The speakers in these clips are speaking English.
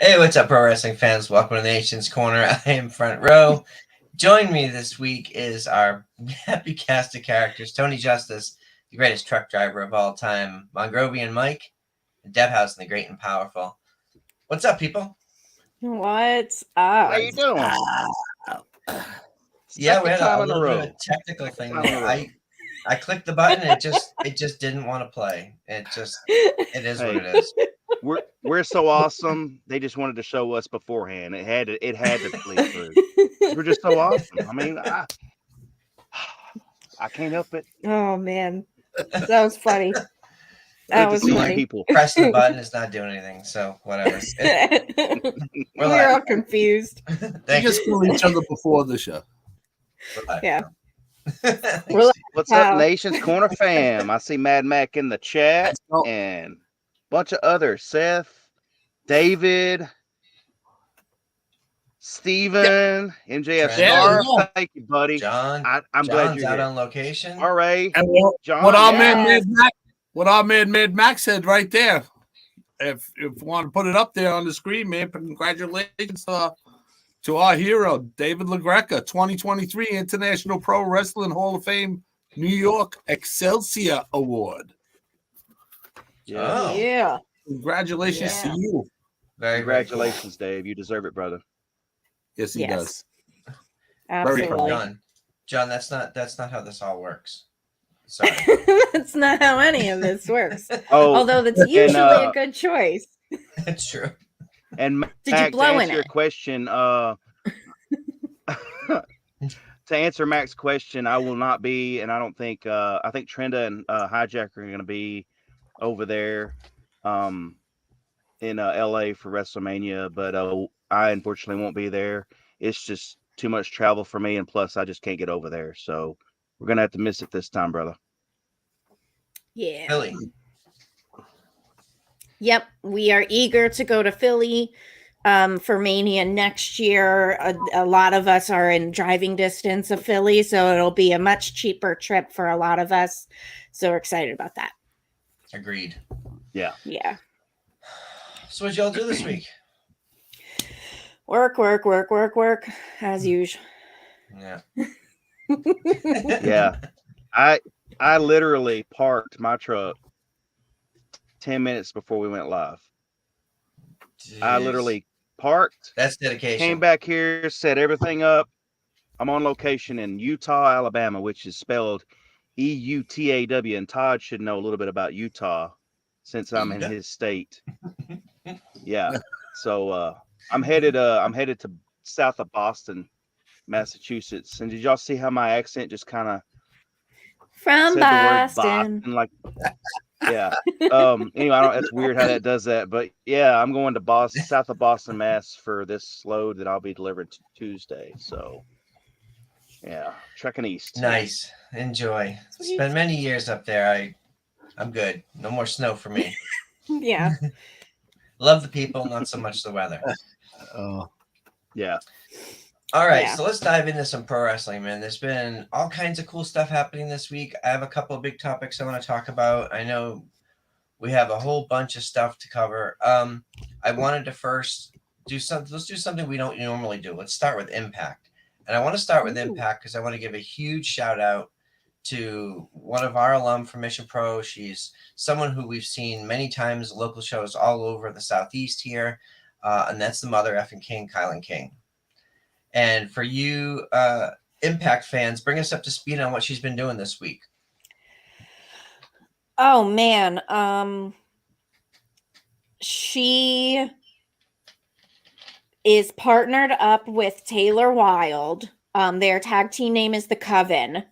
Hey, what's up, pro wrestling fans? Welcome to the Nation's Corner. I am Front Row. Join me this week is our happy cast of characters: Tony Justice, the greatest truck driver of all time; Mongrovian Mike; and Debhausen, the great and powerful. What's up, people? What's How up? you doing? Yeah, we had a time in little a bit of row. a technical thing Time in a there. row. I clicked the button and it just didn't want to play. It is what it is. We're so awesome. They just wanted to show us beforehand. It had to bleed through. We're just so awesome. I mean, I can't help it. Oh man, that was funny. That Good to was see you funny. people. Pressing the button is not doing anything, so whatever. We're all confused. We just killed each other before the show. Yeah. What's up, Nation's Corner fam? I see Mad Mac in the chat and a bunch of others. Seth, David, Steven, MJF Trent. Star. Thank you, buddy. John, I'm glad you're out here. on location. RA, And John, what our man Mad Max said right there. If you want to put it up there on the screen, man, congratulations to our hero, David LaGreca, 2023 International Pro Wrestling Hall of Fame New York Excelsior Award. Yeah. Congratulations to you. Congratulations, Dave. You deserve it, brother. Yes, he does. Absolutely. John, that's not how this all works. Sorry. That's not how any of this works. Oh, although that's usually a good choice. That's true. And did you blow to in answer your question, to answer Mac's question, I will not be, and I don't think I think Trenda and Hijacker are going to be over there in LA for WrestleMania, but I unfortunately won't be there. It's just too much travel for me, and plus I just can't get over there, so we're gonna have to miss it this time, brother. Yeah. Philly. Yep, we are eager to go to Philly for Mania next year. A lot of us are in driving distance of Philly, so it'll be a much cheaper trip for a lot of us. So we're excited about that. Agreed. Yeah. So what y'all do this week? Work, as usual. Yeah. Yeah. I literally parked my truck 10 minutes before we went live. Jeez. I literally parked. That's dedication. Came back here, set everything up. I'm on location in Utah, Alabama, which is spelled EUTAW, and Todd should know a little bit about Utah since I'm in his state. Yeah. So I'm headed to south of Boston, Massachusetts. And did y'all see how my accent just kind of from said Boston? The word Boston, yeah. Anyway, that's weird how that does that, but yeah, I'm going to Boston, south of Boston, Mass, for this load that I'll be delivering Tuesday. So yeah, trekking east. Nice. Enjoy. Spent many years up there. I'm good. No more snow for me. Yeah. Love the people, not so much the weather. Yeah. All right, so let's dive into some pro wrestling, man. There's been all kinds of cool stuff happening this week. I have a couple of big topics I want to talk about. I know we have a whole bunch of stuff to cover. I wanted to first do something. Let's do something we don't normally do. Let's start with Impact. And I want to start with Impact because I want to give a huge shout out to one of our alum from Mission Pro. She's someone who we've seen many times, local shows all over the Southeast here. And that's the mother effing King, Kylan King. And for you Impact fans, bring us up to speed on what she's been doing this week. Oh, man. She is partnered up with Taylor Wilde. Their tag team name is The Coven.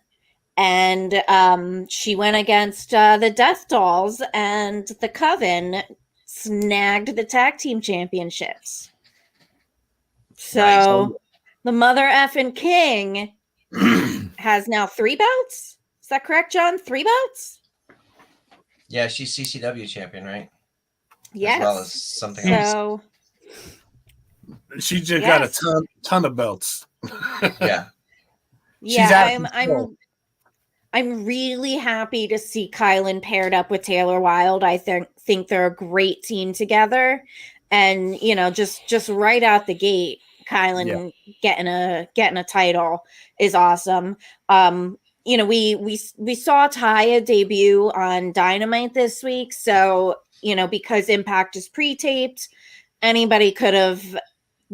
And she went against the Death Dolls, and The Coven snagged the tag team championships. So... Nice. The mother effing King has now 3 belts. Is that correct, John? 3 belts? Yeah, she's CCW champion, right? Yes. As well as something else. She just got a ton of belts. Yeah. I'm really happy to see Kylan paired up with Taylor Wilde. I think they're a great team together. and just right out the gate, Kylan getting a title is awesome. We saw Taya debut on Dynamite this week, so because Impact is pre-taped, anybody could have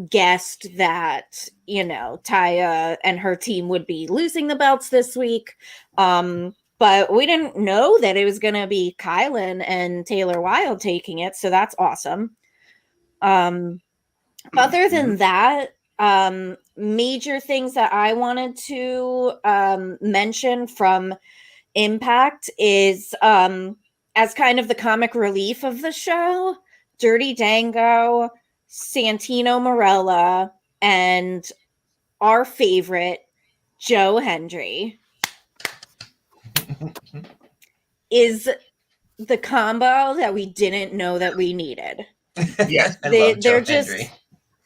guessed that Taya and her team would be losing the belts this week, but we didn't know that it was going to be Kylan and Taylor Wilde taking it, so that's awesome. Other than that, major things that I wanted to mention from Impact is as kind of the comic relief of the show, Dirty Dango, Santino Marella, and our favorite, Joe Hendry, is the combo that we didn't know that we needed. Yes, they're just Hendry.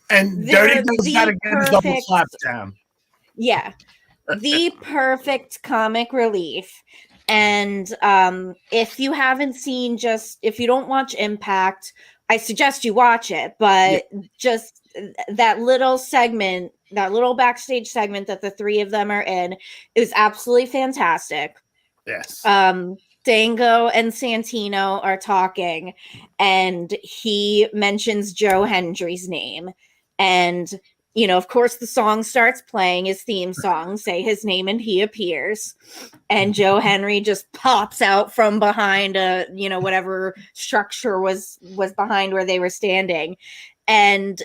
And Dirty Dango's got to get his double slap down. Yeah, the perfect comic relief. And if you don't watch Impact, I suggest you watch it. But just that little segment, that little backstage segment that the three of them are in, is absolutely fantastic. Yes. Dango and Santino are talking, and he mentions Joe Hendry's name. And, of course, the song starts playing, his theme song, say his name, and he appears. And Joe Hendry just pops out from behind whatever structure was behind where they were standing. And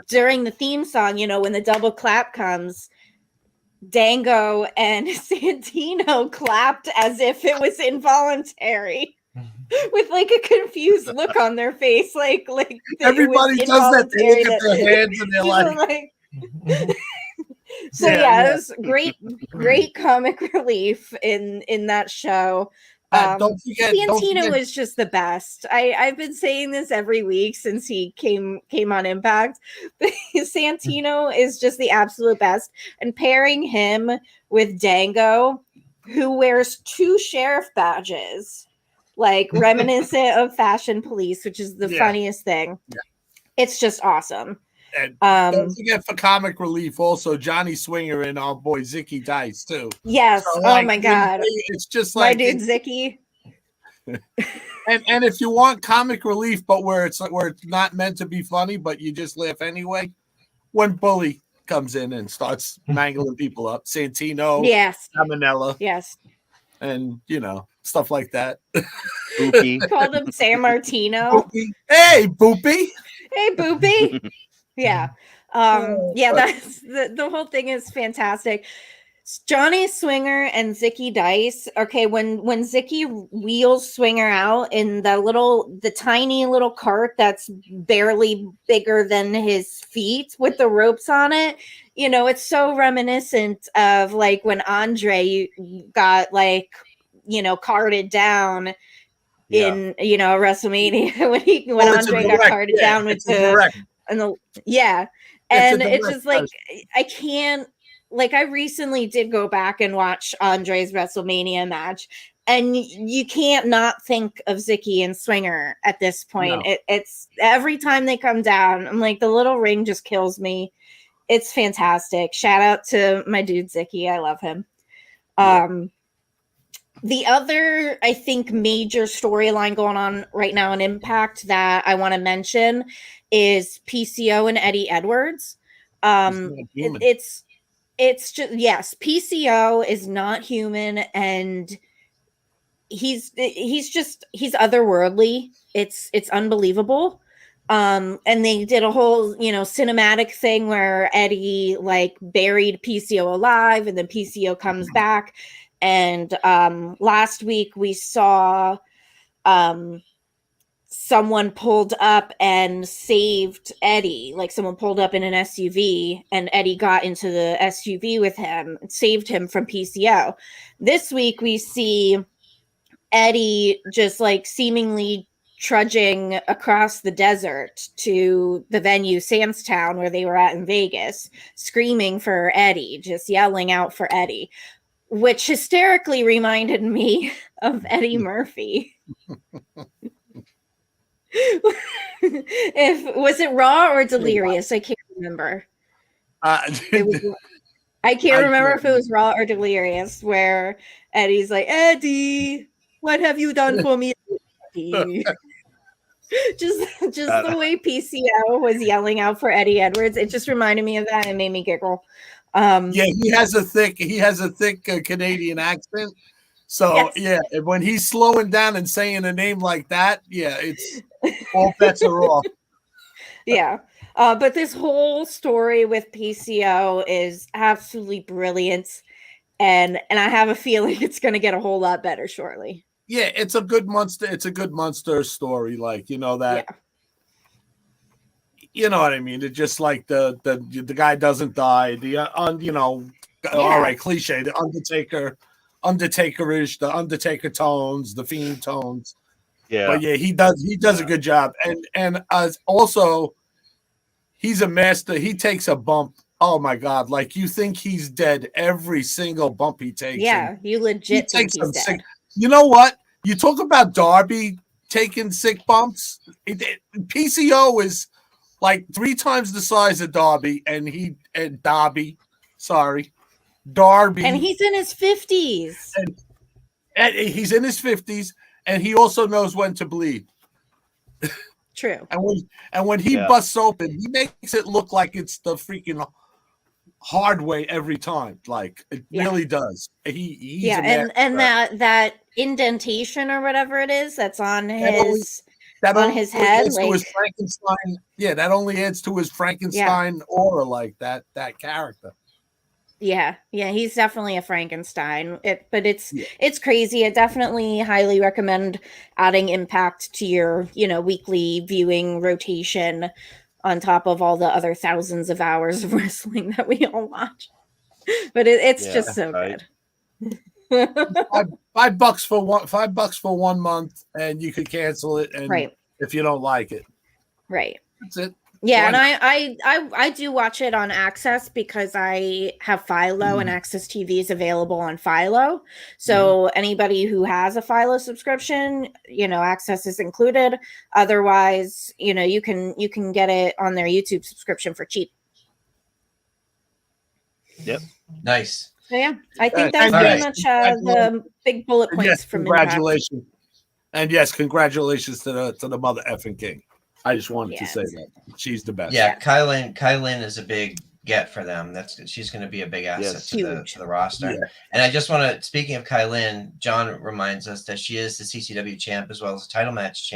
during the theme song, when the double clap comes, Dango and Santino clapped as if it was involuntary, with like a confused look on their face, like everybody does that. They look at their hands and they're like so it was great comic relief in that show. Don't forget, Santino is just the best. I've been saying this every week since he came on Impact. Santino is just the absolute best. And pairing him with Dango, who wears 2 sheriff badges, like reminiscent of Fashion Police, which is the funniest thing. Yeah. It's just awesome. And don't forget, for comic relief, also Johnny Swinger and our boy Zicky Dice too. Yes. So, oh my God. It's just like my dude Zicky. And if you want comic relief, but where it's not meant to be funny, but you just laugh anyway, when Bully comes in and starts mangling people up, Santino, yes, Caminella, yes, and stuff like that. Boopy. Called him San Martino. Boopy. Hey, Boopy. Hey, Boopy. Yeah. That's the whole thing is fantastic. Johnny Swinger and Zicky Dice. Okay, when Zicky wheels Swinger out in the tiny little cart that's barely bigger than his feet with the ropes on it, it's so reminiscent of like when Andre got carted down in WrestleMania when Andre got carted down with and it's just like I can't. Like, I recently did go back and watch Andre's WrestleMania match, and you can't not think of Zicky and Swinger at this point. No. It's every time they come down, I'm like, the little ring just kills me. It's fantastic. Shout out to my dude Zicky. I love him. The other, I think, major storyline going on right now in Impact that I want to mention is PCO and Eddie Edwards. It's just, yes, PCO is not human, and he's otherworldly. It's unbelievable. And they did a whole, cinematic thing where Eddie like buried PCO alive, and then PCO comes back. And last week we saw someone pulled up and saved Eddie. Like, someone pulled up in an SUV, and Eddie got into the SUV with him and saved him from PCO. This week we see Eddie just like seemingly trudging across the desert to the venue Sam's Town where they were at in Vegas, screaming for Eddie, just yelling out for Eddie, which hysterically reminded me of Eddie Murphy. If was it Raw or Delirious? I can't remember. It was, I can't remember if it was Raw or Delirious, where Eddie's like, Eddie, what have you done for me? Eddie? just the way PCO was yelling out for Eddie Edwards, it just reminded me of that and made me giggle. Yeah, he has a thick Canadian accent. So Yes. yeah, when he's slowing down and saying a name like that, yeah, it's all bets are off. Yeah. But this whole story with PCO is absolutely brilliant. And I have a feeling it's going to get a whole lot better shortly. Yeah, it's a good monster. It's a good monster story. Like, you know, that, you know what I mean? It's just like the guy doesn't die. You know, all right, cliche, the Undertaker-ish, the Undertaker tones, the Fiend tones. Yeah. But yeah, he does a good job. And also, he's a master. He takes a bump. Oh my God. Like, you think he's dead every single bump he takes. Yeah, you legit think he's dead. Sick. You know what? You talk about Darby taking sick bumps. PCO is like 3 times the size of Darby, Darby. And he's in his 50s. And he's in his 50s, and he also knows when to bleed. True. And when he busts open, he makes it look like it's the freaking hard way every time. Like, it really does. He's and that indentation or whatever it is that's on his head, like his Frankenstein. Yeah, that only adds to his Frankenstein aura, like that character. Yeah, he's definitely a Frankenstein. But it's crazy. I definitely highly recommend adding Impact to your, weekly viewing rotation on top of all the other thousands of hours of wrestling that we all watch. But it's just so good. $5 for 1 month, and you could cancel it, and if you don't like it, that's it. Yeah, and I do watch it on Access because I have Philo and Access TV is available on Philo. So anybody who has a Philo subscription, Access is included. Otherwise, you can get it on their YouTube subscription for cheap. Yep. Nice. So yeah, I think that's pretty much the big bullet points from congratulations. Impact. And yes, congratulations to the mother effing king. I just wanted to say that she's the best. Yeah, Kylin is a big get for them. She's going to be a big asset to the roster. Yeah. And I just want to, speaking of Kylin, John reminds us that she is the CCW champ as well as a title match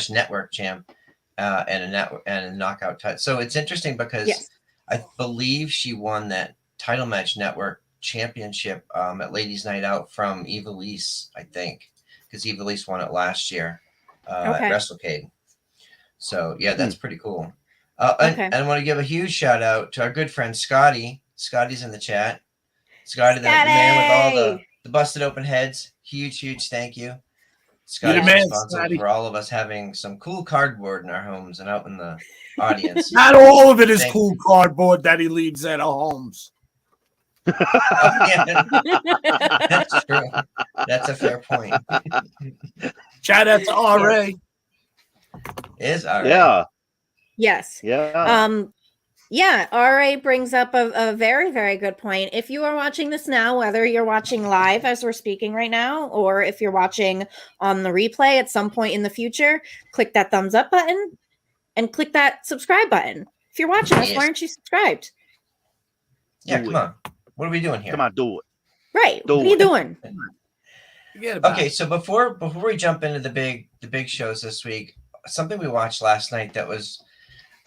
network champ, and a knockout title. So it's interesting because I believe she won that title match network championship at Ladies Night Out from Eva Lise, I think, because Eva Lise won it last year at WrestleCade. So, yeah, that's pretty cool. And I want to give a huge shout out to our good friend Scotty. Scotty's in the chat. Scotty, the man with all the busted open heads. Huge thank you. Scotty's responsible for all of us having some cool cardboard in our homes and out in the audience. Not all of it is cool cardboard that he leaves at our homes. That's true. That's a fair point. Shout out to RA. Is RA. Yeah. Yes. Yeah. RA brings up a very, very good point. If you are watching this now, whether you're watching live as we're speaking right now, or if you're watching on the replay at some point in the future, click that thumbs up button and click that subscribe button. If you're watching us, why aren't you subscribed? Yeah, come on. What are we doing here? Come on, do it. Right. What are you doing? Okay, so before we jump into the big shows this week, something we watched last night that was,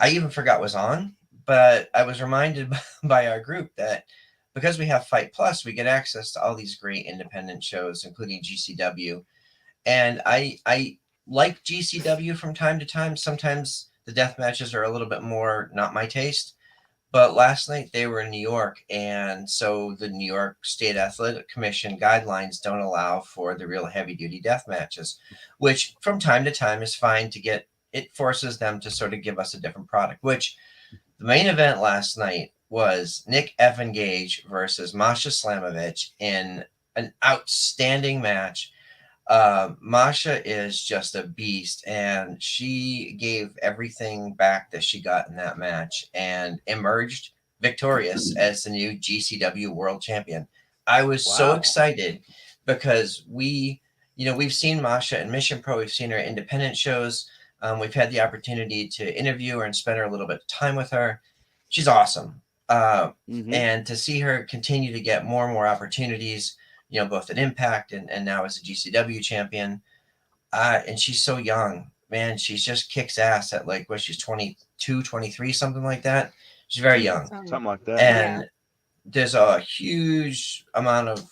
I even forgot was on, but I was reminded by our group that because we have Fight Plus, we get access to all these great independent shows, including GCW. And I like GCW from time to time. Sometimes the death matches are a little bit more not my taste. But last night they were in New York, and so the New York State Athletic Commission guidelines don't allow for the real heavy-duty death matches, which from time to time is fine to get. It forces them to sort of give us a different product, which the main event last night was Nick Effengage versus Masha Slamovich in an outstanding match. Masha is just a beast, and she gave everything back that she got in that match and emerged victorious as the new GCW World Champion. I was so Wow. excited because we've seen Masha in Mission Pro, we've seen her at independent shows. We've had the opportunity to interview her and spend a little bit of time with her. She's awesome. And to see her continue to get more and more opportunities, both at Impact and now as a GCW champion. And she's so young, man. She just kicks ass at she's 22, 23, something like that. She's very young. Something like that. And there's a huge amount of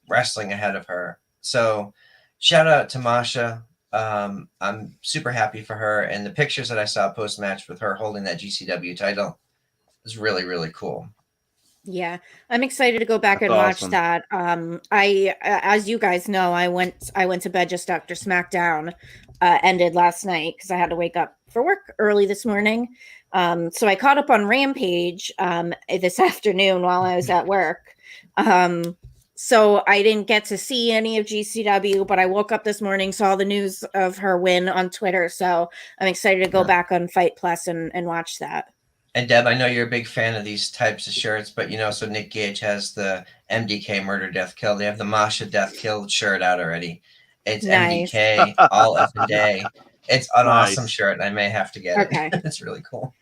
wrestling ahead of her. So shout out to Masha. I'm super happy for her. And the pictures that I saw post match with her holding that GCW title is really, really cool. Yeah, I'm excited to go back That's and watch awesome. that. I, as you guys know, I went to bed just after SmackDown ended last night because I had to wake up for work early this morning. So I caught up on Rampage this afternoon while I was at work. So I didn't get to see any of GCW, but I woke up this morning, saw the news of her win on Twitter. So I'm excited to go back on Fight Plus and watch that. And Deb, I know you're a big fan of these types of shirts, but so Nick Gage has the MDK Murder Death Kill. They have the Masha Death Kill shirt out already. It's Nice. MDK all effing day. It's an Nice. awesome shirt, and I may have to get it. It's really cool.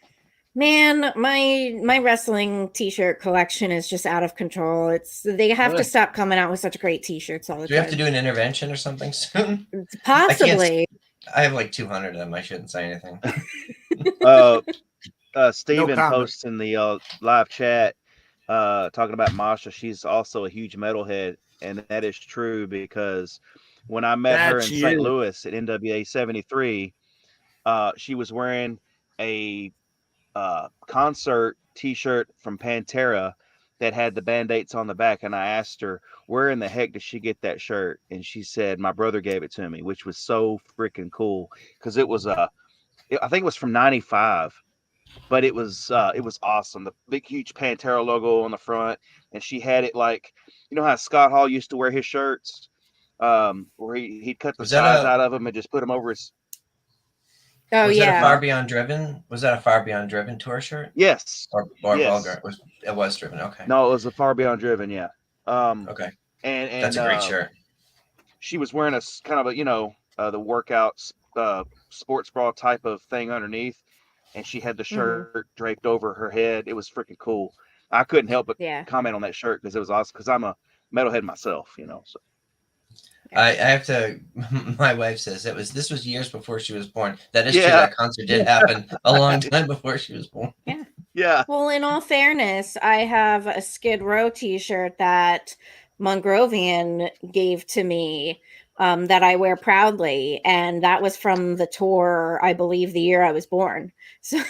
Man, my wrestling t-shirt collection is just out of control. They have to stop coming out with such great t-shirts all the time. Do we have to do an intervention or something soon? Possibly. I have 200 of them. I shouldn't say anything. Steven posts in the live chat talking about Masha. She's also a huge metalhead, and that is true because when I met her in St. Louis at NWA 73, she was wearing a concert t-shirt from Pantera that had the band-aids on the back, and I asked her, where in the heck did she get that shirt? And she said, my brother gave it to me, which was so freaking cool because it was I think it was from 95. But it was awesome. The big, huge Pantera logo on the front, and she had it how Scott Hall used to wear his shirts, where he'd cut the sides out of them and just put them over his. Oh, was that a Far Beyond Driven? Was that a Far Beyond Driven tour shirt? Yes. Or yes. Vulgar? It was Driven. Okay. No, it was a Far Beyond Driven. Yeah. Okay. And that's a great shirt. She was wearing a kind of a the workout sports bra type of thing underneath. And she had the shirt draped over her head. It was freaking cool. I couldn't help but comment on that shirt because it was awesome. Because I'm a metalhead myself, So I have to. My wife says this was years before she was born. That is true. That concert did happen a long time before she was born. Yeah. Yeah. Well, in all fairness, I have a Skid Row T-shirt that Mongrovian gave to me. That I wear proudly, and that was from the tour, I believe, the year I was born. So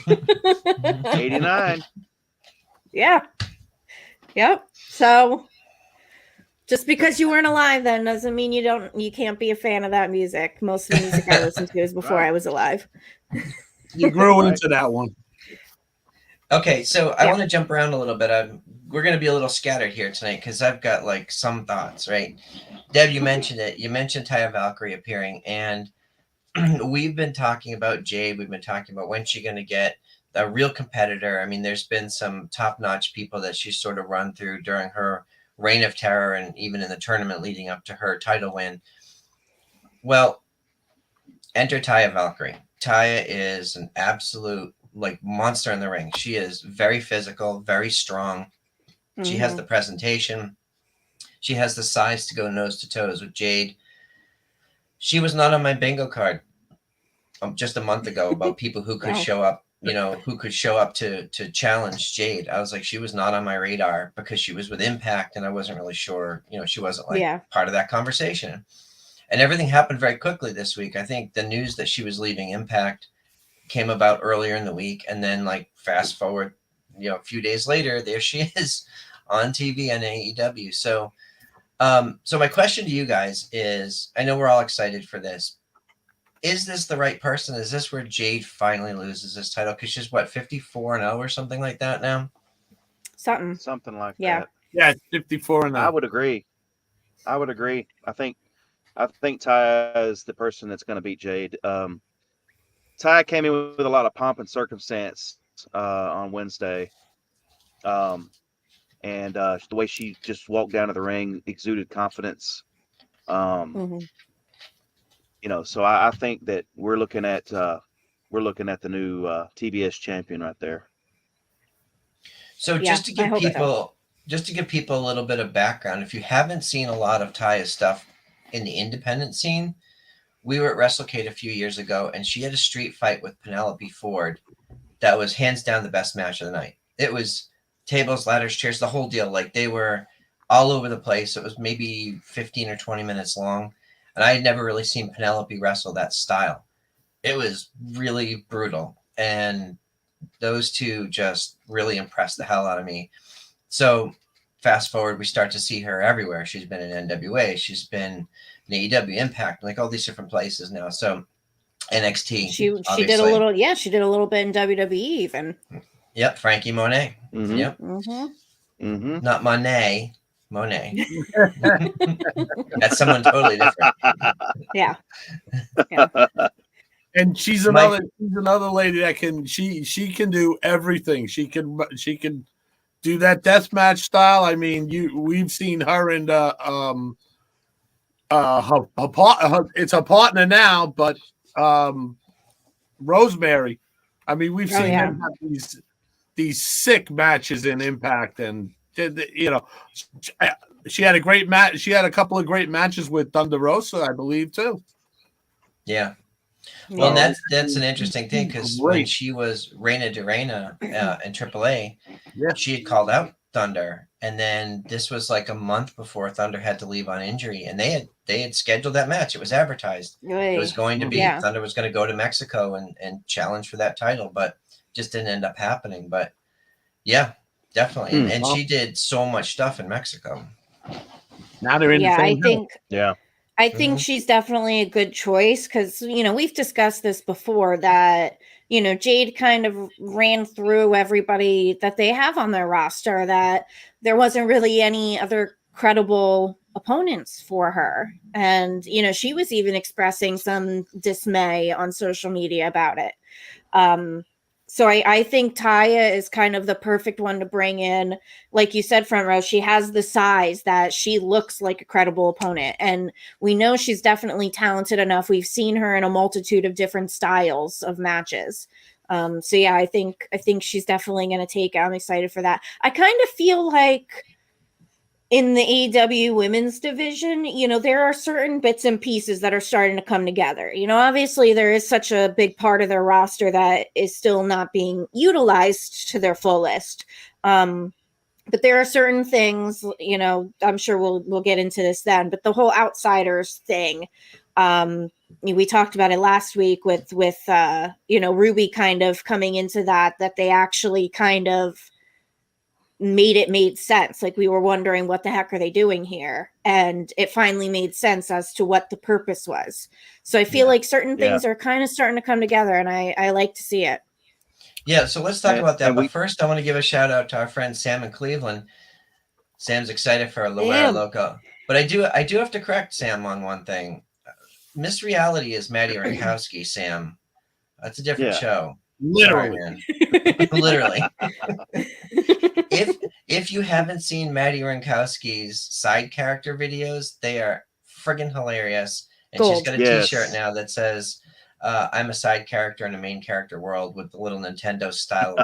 89. Yeah. Yep. So just because you weren't alive then doesn't mean you can't be a fan of that music. Most of the music I listened to was before I was alive. You grew into that one. Okay, so I want to jump around a little bit. We're going to be a little scattered here tonight because I've got some thoughts, right? Deb, you mentioned it. You mentioned Taya Valkyrie appearing, and we've been talking about Jade. We've been talking about when she's going to get a real competitor. I mean, there's been some top-notch people that she's sort of run through during her reign of terror and even in the tournament leading up to her title win. Well, enter Taya Valkyrie. Taya is an absolute monster in the ring. She is very physical, very strong. She has the presentation. She has the size to go nose to toes with Jade. She was not on my bingo card just a month ago about people who could show up, who could show up to challenge Jade. I was like, she was not on my radar because she was with Impact and I wasn't really sure, she wasn't part of that conversation. And everything happened very quickly this week. I think the news that she was leaving Impact came about earlier in the week, and then fast forward, a few days later, there she is on TV on AEW. So my question to you guys is, I know we're all excited for this. Is this the right person? Is this where Jade finally loses this title? Because she's 54-0 or something like that now. Something like that. Yeah, 54-0. I would agree. I think I think Ty is the person that's going to beat Jade. Ty came in with a lot of pomp and circumstance on Wednesday. And the way she just walked down to the ring exuded confidence. Mhm. So I think that we're looking at the new TBS champion right there. So Yeah, just to I give hope so. people a little bit of background, if you haven't seen a lot of Taya's stuff in the independent scene, we were at WrestleCade a few years ago, and she had a street fight with Penelope Ford that was hands down the best match of the night. It was tables, ladders, chairs, the whole deal. Like, they were all over the place. It was maybe 15 or 20 minutes long, and I had never really seen Penelope wrestle that style. It was really brutal, and those two just really impressed the hell out of me. So fast forward, we start to see her everywhere. She's been in NWA, she's been in AEW, Impact, like all these different places now. So NXT, She obviously. did a little, yeah, she did a little bit in WWE even. Yep, Frankie Monet. Mm-hmm. Yep. Mm-hmm. Not Monet, Monet. That's someone totally different. Yeah. And she's another lady that can she can do everything. She can do that deathmatch style. I mean, we've seen her in the it's a partner now, but Rosemary. I mean, we've seen them have these sick matches in Impact, and she had a great match. She had a couple of great matches with Thunder Rosa, I believe, too. Yeah. Well, that's an interesting thing, because when she was Reina de Reina in AAA, she had called out Thunder, and then this was like a month before Thunder had to leave on injury, and they had scheduled that match. It was advertised. It was going to be Thunder was going to go to Mexico and challenge for that title, but just didn't end up happening. But yeah, definitely, and she did so much stuff in Mexico. Now they're in the same I think she's definitely a good choice, because, we've discussed this before, that, Jade kind of ran through everybody that they have on their roster, that there wasn't really any other credible opponents for her. And, she was even expressing some dismay on social media about it. So I think Taya is kind of the perfect one to bring in. Like you said, front row, she has the size that she looks like a credible opponent. And we know she's definitely talented enough. We've seen her in a multitude of different styles of matches. So yeah, I think she's definitely going to take it. I'm excited for that. I kind of feel like in the AEW women's division, there are certain bits and pieces that are starting to come together. Obviously there is such a big part of their roster that is still not being utilized to their fullest. But there are certain things, I'm sure we'll get into this then, but the whole outsiders thing, we talked about it last week with Ruby kind of coming into that they actually kind of made sense. Like, we were wondering, what the heck are they doing here? And it finally made sense as to what the purpose was. So I feel like certain things are kind of starting to come together, and I like to see it. Yeah, so let's talk about that. But first, I want to give a shout out to our friend Sam in Cleveland. Sam's excited for Loera Loco. But I do have to correct Sam on one thing. Miss Reality is Maddie Rankowski, Sam. That's a different show. Literally. Sorry, man. Literally. If you haven't seen Maddie Rankowski's side character videos, they are friggin' hilarious. And she's got a t-shirt now that says, I'm a side character in a main character world, with the little Nintendo style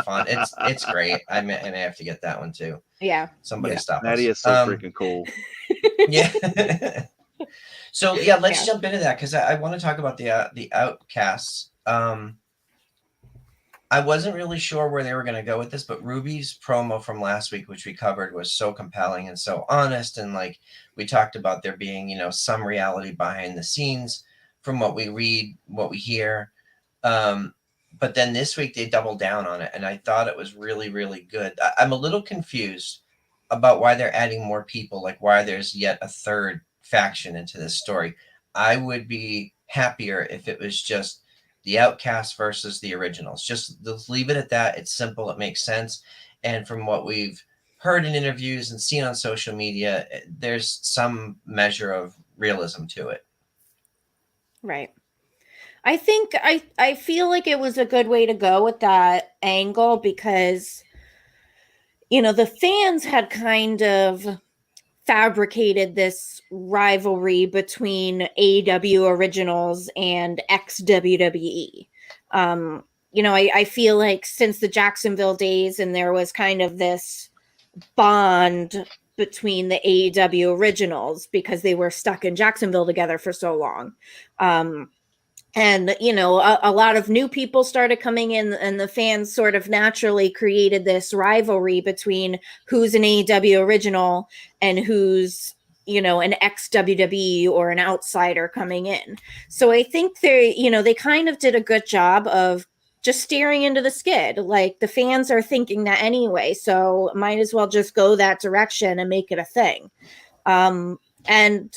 font. It's great. I may have to get that one too. Yeah. Somebody stop us. Maddie is so freaking cool. Yeah. So yeah, let's jump into that, because I want to talk about the Outcasts. I wasn't really sure where they were going to go with this, but Ruby's promo from last week, which we covered, was so compelling and so honest. And like we talked about, there being, some reality behind the scenes from what we read, what we hear. But then this week they doubled down on it, and I thought it was really, really good. I'm a little confused about why they're adding more people, like why there's yet a third faction into this story. I would be happier if it was just the Outcasts versus the originals. Just leave it at that. It's simple. It makes sense. And from what we've heard in interviews and seen on social media, there's some measure of realism to it. Right. I think I feel like it was a good way to go with that angle because, you know, the fans had kind of fabricated this rivalry between AEW originals and ex WWE. You know, I feel like since the Jacksonville days, and there was kind of this bond between the AEW originals because they were stuck in Jacksonville together for so long. And, you know, a lot of new people started coming in, and the fans sort of naturally created this rivalry between who's an AEW original and who's, you know, an ex WWE or an outsider coming in. So I think they kind of did a good job of just staring into the skid. Like, the fans are thinking that anyway, so might as well just go that direction and make it a thing. And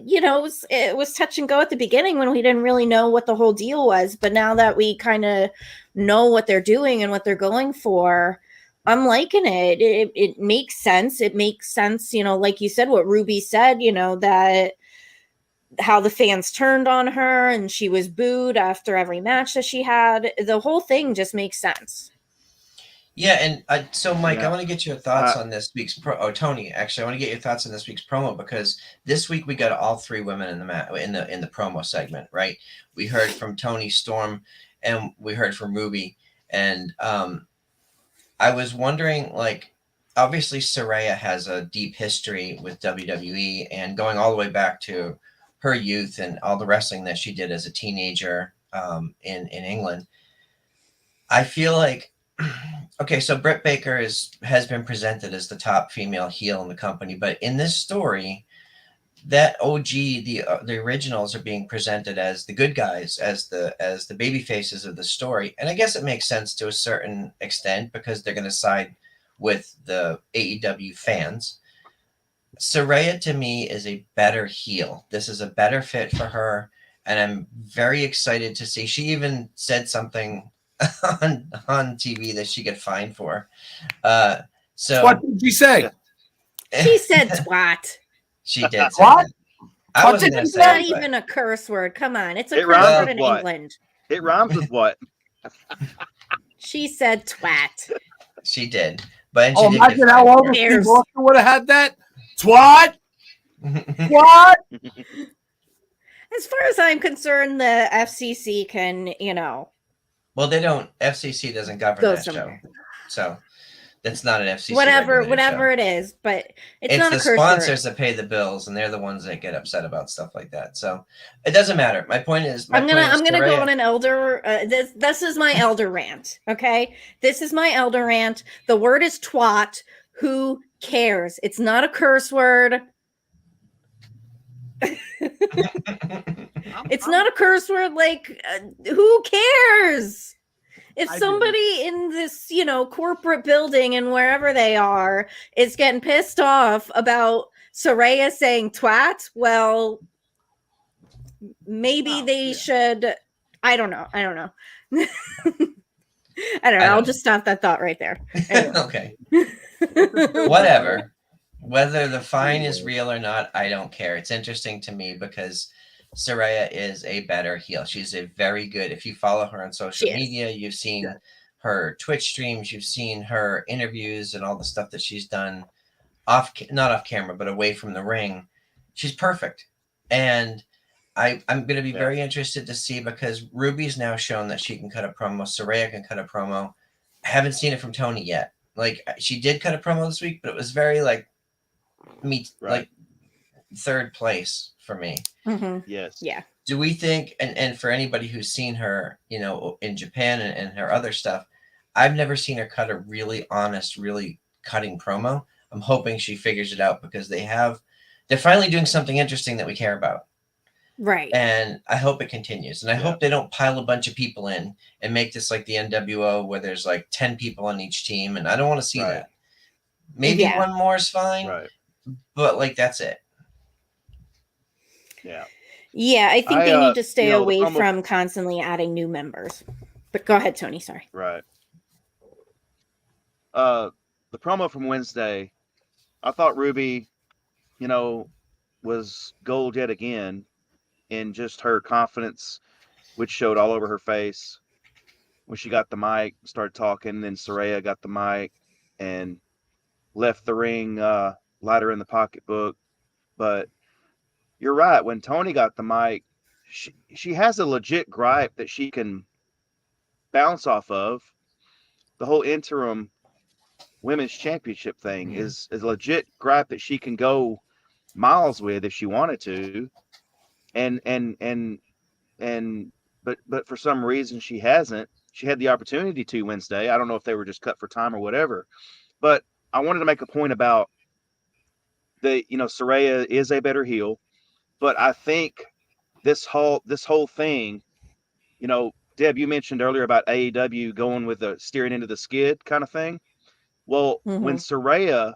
you know, it was touch and go at the beginning when we didn't really know what the whole deal was. But now that we kind of know what they're doing and what they're going for, I'm liking it. It makes sense. It makes sense, you know, like you said, what Ruby said, you know, that how the fans turned on her and she was booed after every match that she had. The whole thing just makes sense. Yeah, and so Mike, Yeah. I want to get your thoughts on this week's Tony, actually, I want to get your thoughts on this week's promo, because this week we got all three women in the promo segment, right? We heard from Tony Storm, and we heard from Ruby, and I was wondering, like, obviously Saraya has a deep history with WWE, and going all the way back to her youth and all the wrestling that she did as a teenager in England. I feel like, okay, so Britt Baker has been presented as the top female heel in the company, but in this story, that OG, the originals are being presented as the good guys, as the baby faces of the story, and I guess it makes sense to a certain extent because they're going to side with the AEW fans. Saraya to me is a better heel. This is a better fit for her, and I'm very excited to see. She even said something on TV that she got fined for. So What did she say? She said twat. She did say What? that. I What wasn't did going to you say It's it, not but even a curse word. Come on. It's a It curse rhymes word with in what? England. It rhymes with what? She said twat. she did. But Oh, she did get imagine how fined old for Steve Bears. Austin would have had that. Twat! it. What? As far as I'm concerned, the FCC can, you know, Well, they don't. FCC doesn't govern go that show, somewhere. so that's not an FCC. Whatever regulated show. it is, but it's not the a curse sponsors word. that pay the bills, and they're the ones that get upset about stuff like that. So it doesn't matter. My point is, I'm gonna go Saraya, on an elder. This is my elder rant. Okay, this is my elder rant. The word is twat. Who cares? It's not a curse word. It's not a curse word. Like, who cares? If I do. somebody in this, you know, corporate building and wherever they are is getting pissed off about Saraya saying twat, well, maybe they should. I don't know. I don't know. I'll just stop that thought right there. Anyway. Okay. Whatever. Whether the fine is real or not, I don't care. It's interesting to me because Saraya is a better heel. She's a very good. If you follow her on social media, you've seen her Twitch streams, you've seen her interviews and all the stuff that she's done not off camera, but away from the ring. She's perfect. And I'm going to be very interested to see, because Ruby's now shown that she can cut a promo. Saraya can cut a promo. I haven't seen it from Tony yet. Like, she did cut a promo this week, but it was very like like third place for me. Mm-hmm. Yes. Yeah. Do we think, and for anybody who's seen her, you know, in Japan and her other stuff, I've never seen her cut a really honest, really cutting promo. I'm hoping she figures it out, because they're finally doing something interesting that we care about. Right. And I hope it continues. And I hope they don't pile a bunch of people in and make this like the NWO where there's like 10 people on each team. And I don't want to see that. Maybe one more is fine, but like, that's it. Yeah. Yeah, I think they need to stay away the from constantly adding new members. But go ahead, Tony. Sorry. Right. The promo from Wednesday, I thought Ruby, you know, was gold yet again in just her confidence, which showed all over her face when she got the mic, started talking. Then Saraya got the mic and left the ring lighter in the pocketbook. But you're right. When Tony got the mic, she has a legit gripe that she can bounce off of. The whole interim women's championship thing is a legit gripe that she can go miles with if she wanted to. And but for some reason she hasn't. She had the opportunity to Wednesday. I don't know if they were just cut for time or whatever. But I wanted to make a point about Saraya is a better heel, but I think this whole thing, Deb, you mentioned earlier about AEW going with the steering into the skid kind of thing. Well, when Saraya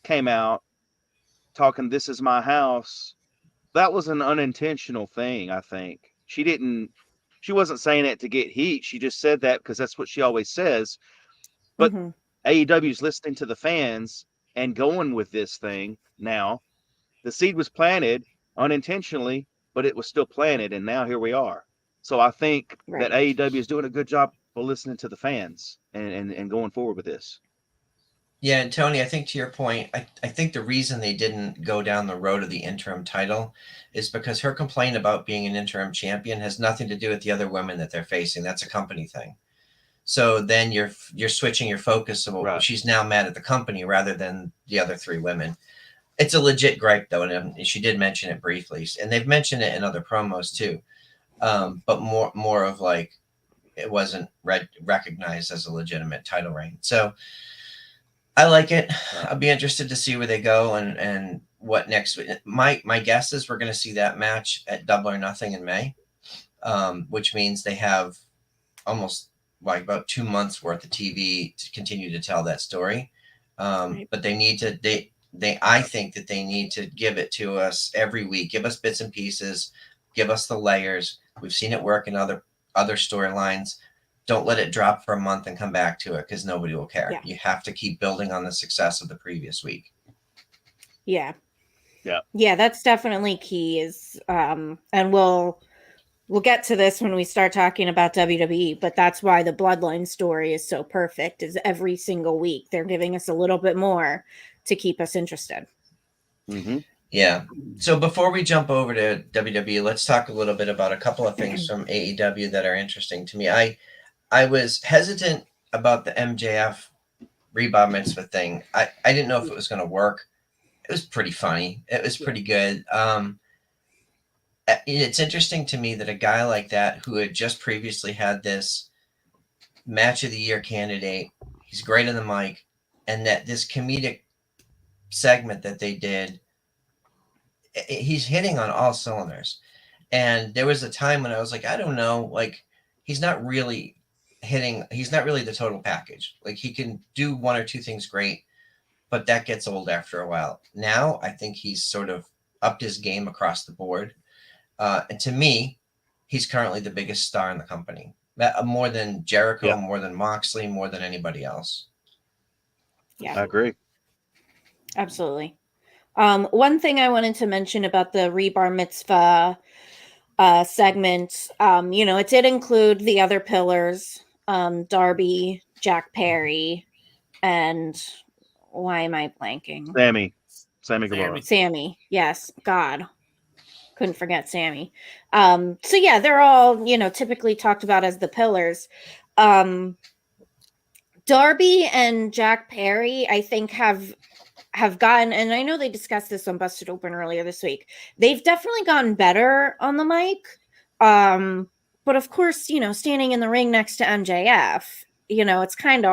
came out talking, "This is my house," that was an unintentional thing. I think she wasn't saying it to get heat. She just said that because that's what she always says. But AEW's listening to the fans and going with this thing now. The seed was planted unintentionally, but it was still planted, and now here we are. So I think that AEW is doing a good job of listening to the fans and going forward with this. Yeah, and Tony, I think to your point, I think the reason they didn't go down the road of the interim title is because her complaint about being an interim champion has nothing to do with the other women that they're facing. That's a company thing. So then you're switching your focus. So she's now mad at the company rather than the other three women. It's a legit gripe, though, and she did mention it briefly, and they've mentioned it in other promos too. But more of like it wasn't recognized as a legitimate title reign. So I like it. I'll be interested to see where they go and what next. My guess is we're going to see that match at Double or Nothing in May, which means they have almost like about 2 months worth of TV to continue to tell that story. But they need to. I think that they need to give it to us every week. Give us bits and pieces. Give us the layers. We've seen it work in other storylines. Don't let it drop for a month and come back to it because nobody will care. Yeah. You have to keep building on the success of the previous week. Yeah. Yeah. Yeah, that's definitely key. And we'll get to this when we start talking about WWE, but that's why the Bloodline story is so perfect. Is every single week they're giving us a little bit more to keep us interested. Mm-hmm. Yeah. So before we jump over to WWE, let's talk a little bit about a couple of things from AEW that are interesting to me. I was hesitant about the MJF Reba Mitzvah thing. I didn't know if it was going to work. It was pretty funny. It was pretty good. It's interesting to me that a guy like that who had just previously had this match of the year candidate, he's great on the mic, and that this comedic segment that they did, he's hitting on all cylinders. And there was a time when I was like, I don't know, like he's not really the total package. Like he can do one or two things great, but that gets old after a while. Now I think he's sort of upped his game across the board. And to me, he's currently the biggest star in the company. More than Jericho, more than Moxley, more than anybody else. Yeah, I agree. Absolutely. One thing I wanted to mention about the Rebar Mitzvah segment, it did include the other pillars, Darby, Jack Perry, and why am I blanking? Sammy Guevara. Sammy, yes, God. Couldn't forget Sammy. So yeah, they're all, typically talked about as the pillars. Darby and Jack Perry, I think, have gotten, and I know they discussed this on Busted Open earlier this week. They've definitely gotten better on the mic. But of course, standing in the ring next to MJF, it's kind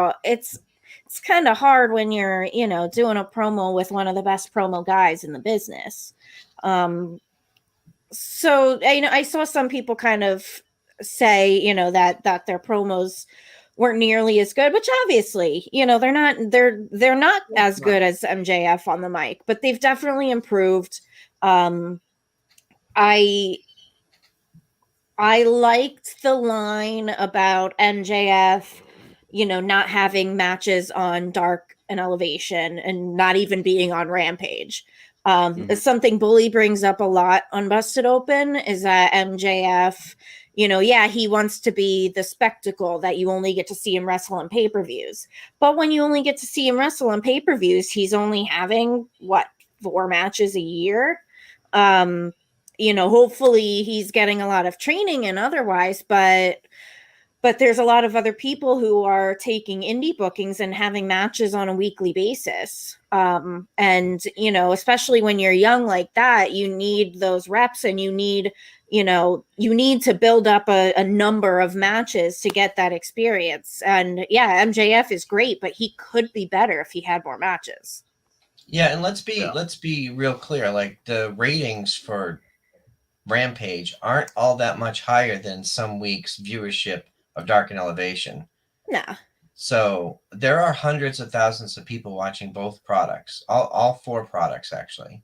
of hard when you're, doing a promo with one of the best promo guys in the business. So I saw some people kind of say, that their promos weren't nearly as good, which obviously, they're not as good as MJF on the mic, but they've definitely improved. I liked the line about MJF, not having matches on Dark and Elevation and not even being on Rampage. It's something Bully brings up a lot on Busted Open is that MJF, yeah, he wants to be the spectacle that you only get to see him wrestle on pay-per-views. But when you only get to see him wrestle on pay-per-views, he's only having 4 matches a year. Hopefully he's getting a lot of training and otherwise, but there's a lot of other people who are taking indie bookings and having matches on a weekly basis. And, especially when you're young like that, you need those reps and you need to build up a number of matches to get that experience. And yeah, MJF is great, but he could be better if he had more matches. Yeah. And let's be real clear. Like the ratings for Rampage aren't all that much higher than some weeks' viewership of Dark and Elevation. Nah. So there are hundreds of thousands of people watching both products, all 4 products actually.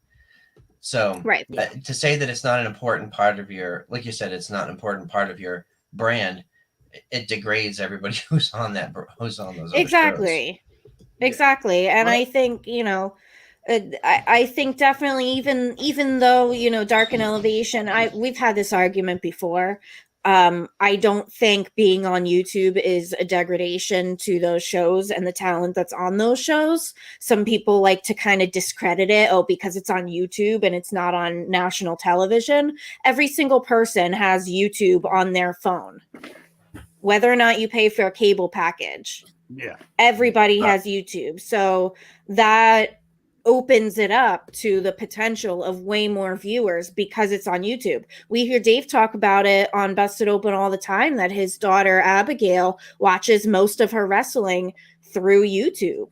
So right. To say that it's not an important part of your, like you said, it's not an important part of your brand, it degrades everybody who's on those exactly shows. Exactly. And I think I think definitely even though Dark and Elevation, we've had this argument before. I don't think being on YouTube is a degradation to those shows and the talent that's on those shows. Some people like to kind of discredit it, because it's on YouTube and it's not on national television. Every single person has YouTube on their phone, whether or not you pay for a cable package. Yeah. Everybody has YouTube. So that opens it up to the potential of way more viewers because it's on YouTube. We hear Dave talk about it on Busted Open all the time, that his daughter Abigail watches most of her wrestling through YouTube.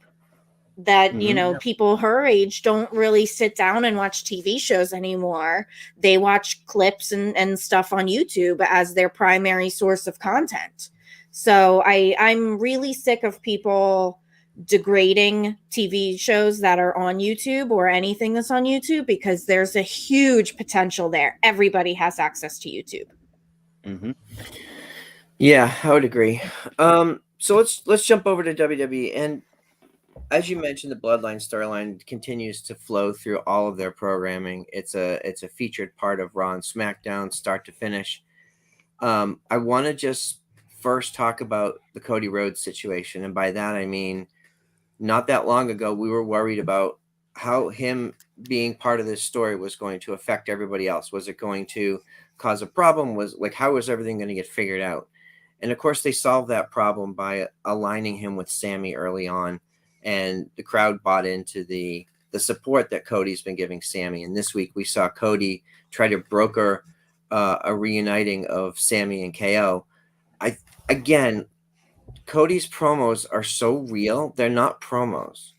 That, people her age don't really sit down and watch TV shows anymore. They watch clips and stuff on YouTube as their primary source of content. So I'm really sick of people degrading TV shows that are on YouTube or anything that's on YouTube, because there's a huge potential there. Everybody has access to YouTube. Yeah, I would agree. So let's jump over to WWE. And as you mentioned, the Bloodline storyline continues to flow through all of their programming. It's a featured part of Raw and SmackDown, start to finish. I want to just first talk about the Cody Rhodes situation, and by that I mean, not that long ago, we were worried about how him being part of this story was going to affect everybody else. Was it going to cause a problem? How was everything going to get figured out? And of course, they solved that problem by aligning him with Sammy early on, and the crowd bought into the support that Cody's been giving Sammy. And this week, we saw Cody try to broker a reuniting of Sammy and KO. Cody's promos are so real. They're not promos.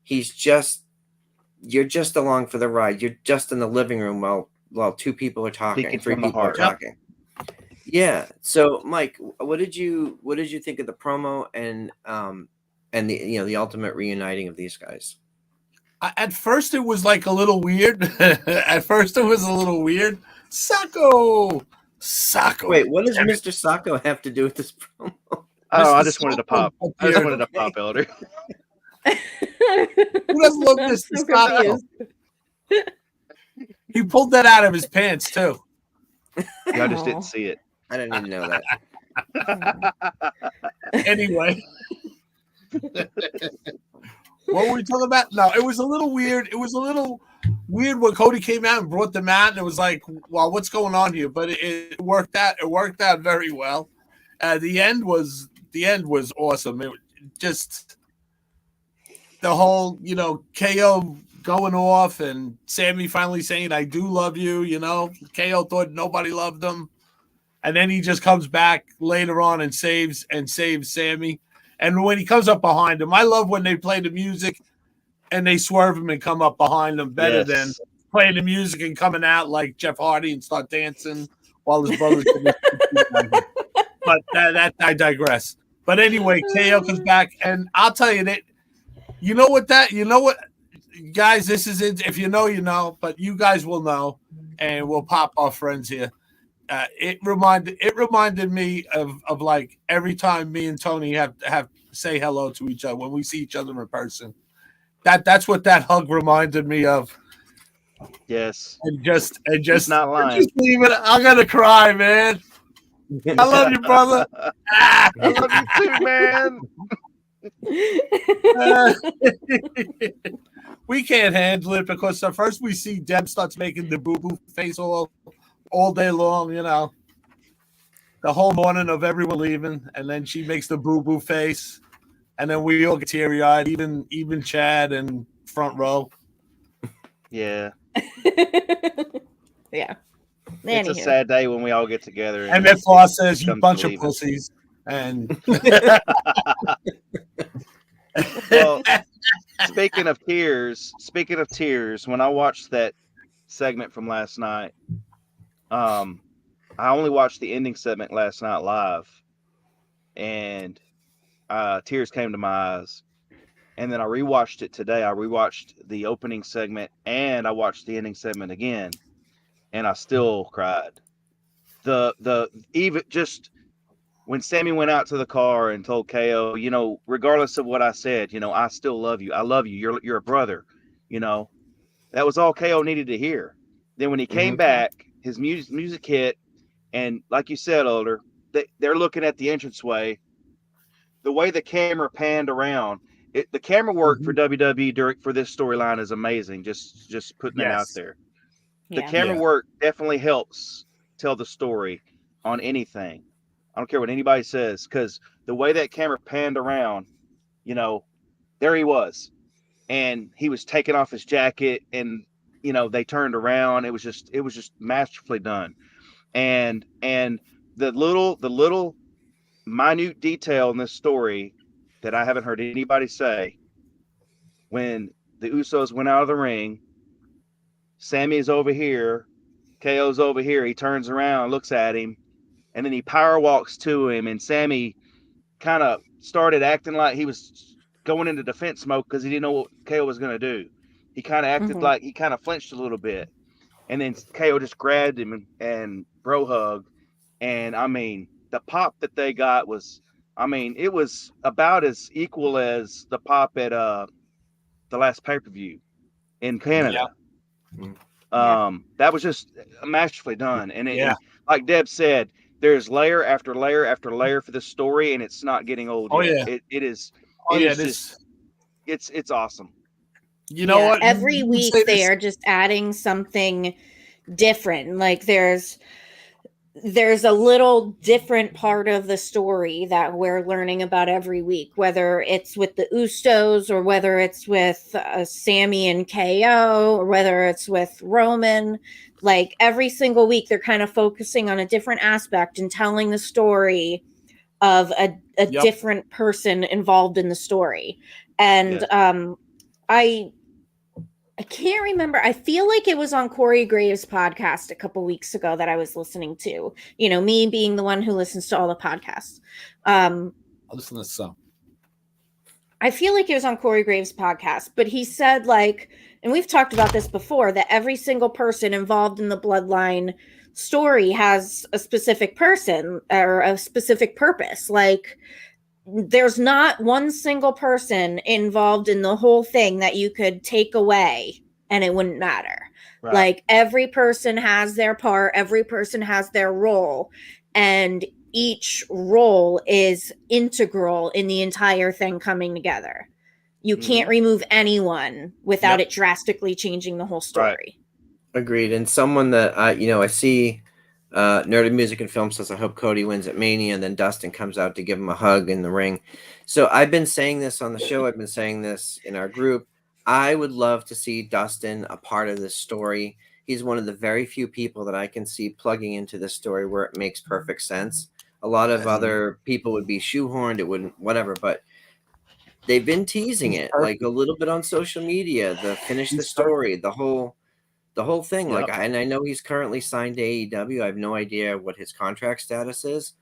You're just along for the ride. You're just in the living room while 2 people are talking, 3 people are talking. Yeah. So Mike, what did you think of the promo and the ultimate reuniting of these guys? At first it was like a little weird. Sacco. Wait, what does Mr. Sacco have to do with this promo? Oh, I just wanted to pop. Elder. Who doesn't love Mr. Sacco? He pulled that out of his pants too. I just didn't see it. I didn't even know that. Anyway. What were we talking about? No, it was a little weird. It was a little weird when Cody came out and brought them out, and it was like, well, what's going on here? But it worked out. It worked out very well. The end was awesome. It just the whole, KO going off and Sammy finally saying, "I do love you." KO thought nobody loved him, and then he just comes back later on and saves Sammy. And when he comes up behind him, I love when they play the music and they swerve him and come up behind him better than playing the music and coming out like Jeff Hardy and start dancing while his brother's. But that I digress. But anyway, KO comes back, and I'll tell you that. You know what, guys? This is it. If you know, you know. But you guys will know, and we'll pop our friends here. It reminded me of like every time me and Tony have say hello to each other when we see each other in person. That's what that hug reminded me of. Yes. And just not lying. just leave it. I'm gonna cry, man. I love you, brother. I love you too, man. We can't handle it because at first we see Deb starts making the boo-boo face all day long, you know. The whole morning of everyone leaving, and then she makes the boo-boo face, and then we all get teary-eyed, even Chad and front row. Yeah. Yeah. It's a Anywho. sad day when we all get together. And then Floss says, "You comes bunch to of leaving. pussies." And Well, speaking of tears, when I watched that segment from last night, I only watched the ending segment last night live, and tears came to my eyes. And then I rewatched it today. I rewatched the opening segment and I watched the ending segment again, and I still cried. Even just when Sammy went out to the car and told KO, you know, regardless of what I said, you know, I still love you. I love you. You're a brother. You know, that was all KO needed to hear. Then when he came back, his music hit, and like you said, Older, they're looking at the entranceway. The way the camera panned around, the camera work for WWE for this storyline is amazing. Just putting that out there. The camera work definitely helps tell the story on anything. I don't care what anybody says, because the way that camera panned around, you know, there he was, and he was taking off his jacket, and you know they turned around. It was just masterfully done, and the little minute detail in this story that I haven't heard anybody say. When the Usos went out of the ring, Sammy's over here, KO's over here. He turns around, looks at him, and then he power walks to him, and Sammy kind of started acting like he was going into defense mode because he didn't know what KO was going to do. He kind of acted like he kind of flinched a little bit, and then KO just grabbed him and bro hugged. And I mean, the pop that they got was, I mean, it was about as equal as the pop at the last pay-per-view in Canada. That was just masterfully done. And, and like Deb said, there's layer after layer after layer for this story, and it's not getting old yet. It is it's awesome. You know what? Every week they are just adding something different. Like there's a little different part of the story that we're learning about every week, whether it's with the Usos or whether it's with Sammy and KO or whether it's with Roman. Like every single week they're kind of focusing on a different aspect and telling the story of a different person involved in the story. And I can't remember. I feel like it was on Corey Graves' podcast a couple weeks ago that I was listening to. You know, me being the one who listens to all the podcasts. I'll listen to some. I feel like it was on Corey Graves' podcast, but he said, like, and we've talked about this before, that every single person involved in the Bloodline story has a specific person or a specific purpose. Like, there's not one single person involved in the whole thing that you could take away and it wouldn't matter. Right. Like every person has their part, every person has their role, and each role is integral in the entire thing coming together. You can't remove anyone without it drastically changing the whole story. Right. Agreed. And someone that I see Nerded Music and Film says, I hope Cody wins at Mania, and then Dustin comes out to give him a hug in the ring. So I've been saying this on the show. I've been saying this in our group. I would love to see Dustin a part of this story. He's one of the very few people that I can see plugging into this story where it makes perfect sense. A lot of other people would be shoehorned. It wouldn't, whatever, but they've been teasing it like a little bit on social media, the finish the story, the whole thing. Yep. Like, and I know he's currently signed to AEW. I have no idea what his contract status is,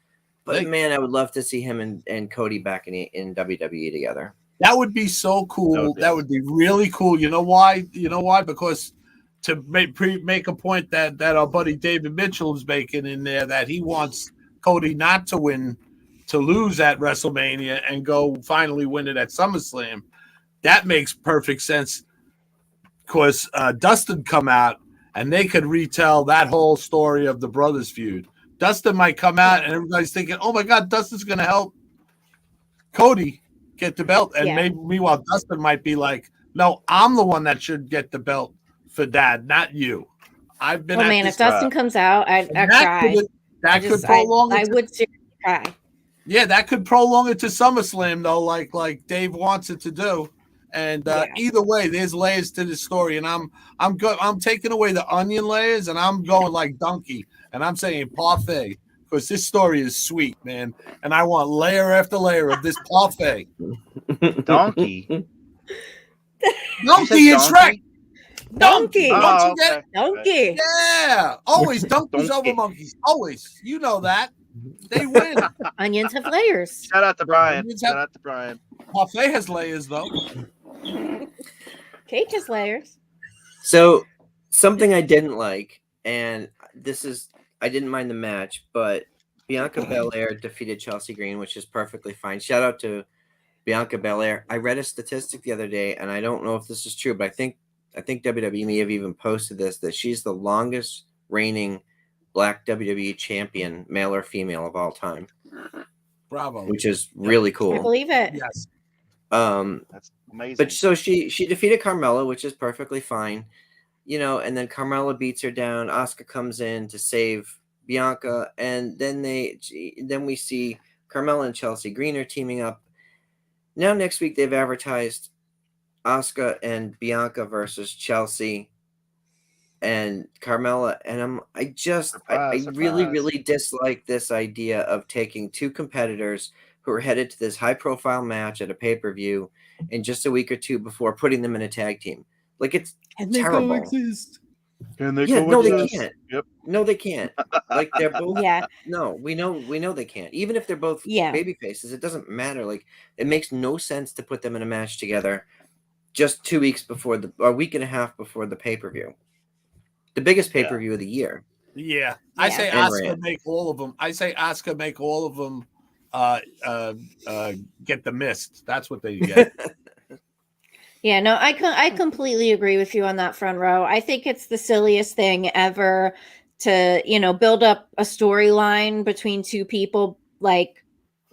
but man, I would love to see him and Cody back in WWE together. That would be so cool. That would be really cool. You know why? Because to make a point that our buddy David Mitchell is making in there, that he wants Cody not to win, to lose at WrestleMania and go finally win it at SummerSlam. That makes perfect sense. because Dustin come out and they could retell that whole story of the brothers feud. Dustin might come out and everybody's thinking, oh my God, Dustin's going to help Cody get the belt. And maybe meanwhile, Dustin might be like, no, I'm the one that should get the belt for Dad, not you. I've been. Oh man, if Dustin comes out, I'd cry. That could prolong. I would seriously cry. Yeah, that could prolong it to SummerSlam though, like Dave wants it to do. And either way, there's layers to this story, and I'm taking away the onion layers, and I'm going like donkey, and I'm saying parfait because this story is sweet, man, and I want layer after layer of this parfait. Donkey. Donkey, it's right. Donkey. Oh, okay. Donkey. Yeah. Always donkeys over monkeys. Always. You know that. They win. Onions have layers. Shout out to Brian. Parfait has layers, though. Cake has layers. So, something I didn't like, and I didn't mind the match, but Bianca Belair defeated Chelsea Green, which is perfectly fine. Shout out to Bianca Belair. I read a statistic the other day, and I don't know if this is true, but I think WWE may have even posted this, that she's the longest reigning Black WWE champion, male or female, of all time. Bravo. Which is really cool. I believe it. Yes. That's amazing. But so she defeated Carmella, which is perfectly fine. And then Carmella beats her down. Asuka comes in to save Bianca, and then we see Carmella and Chelsea Green are teaming up. Now next week they've advertised Asuka and Bianca versus Chelsea and Carmella, and I really dislike this idea of taking two competitors who are headed to this high-profile match at a pay-per-view in just a week or two before putting them in a tag team. Like, it's terrible. Can they no, they can't. Yep. No, they can't. Like, they're both. Yeah. No, we know they can't. Even if they're both baby faces, it doesn't matter. Like, it makes no sense to put them in a match together just 2 weeks before a week and a half before the pay-per-view. The biggest pay-per-view of the year. Yeah. I say Asuka make all of them. Get the mist. That's what they get. Yeah, no, I completely agree with you on that front row. I think it's the silliest thing ever to, build up a storyline between two people, like,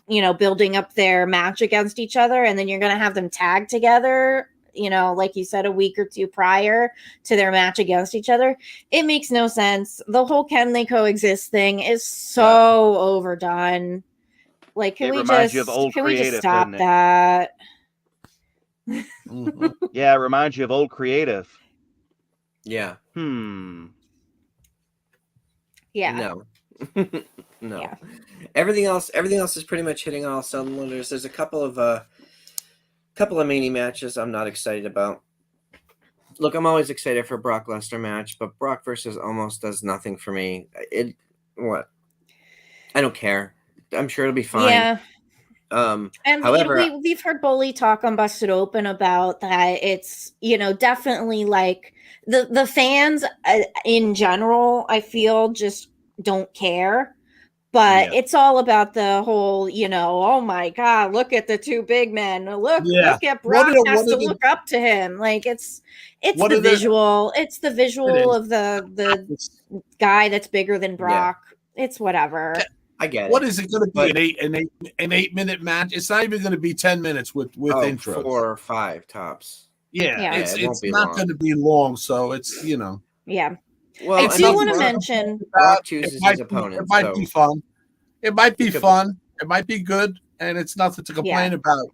building up their match against each other, and then you're going to have them tag together, like you said, a week or two prior to their match against each other. It makes no sense. The whole can they coexist thing is so overdone. Like, can we just stop that? Yeah, it reminds you of old creative. Yeah. Yeah. No. No. Yeah. Everything else is pretty much hitting all cylinders. There's a couple of mini matches I'm not excited about. Look, I'm always excited for Brock Lesnar match, but Brock versus Omos does nothing for me. I don't care. I'm sure it'll be fine. Yeah. And however, we've heard Bully talk on Busted Open about that. It's definitely like the fans in general, I feel, just don't care. But it's all about the whole, oh my God, look at the two big men. Look at Brock has to look up to him. Like it's the visual. It's the visual of the guy that's bigger than Brock. Yeah. It's whatever. I get it. What is it going to be? An 8-minute match? It's not even going to be 10 minutes with intros. 4 or 5 tops. Yeah. It's not going to be long. So it's Yeah. Well, I do want to mention Brock chooses his opponent. It might be fun. It might be fun. It might be good, and it's nothing to complain about.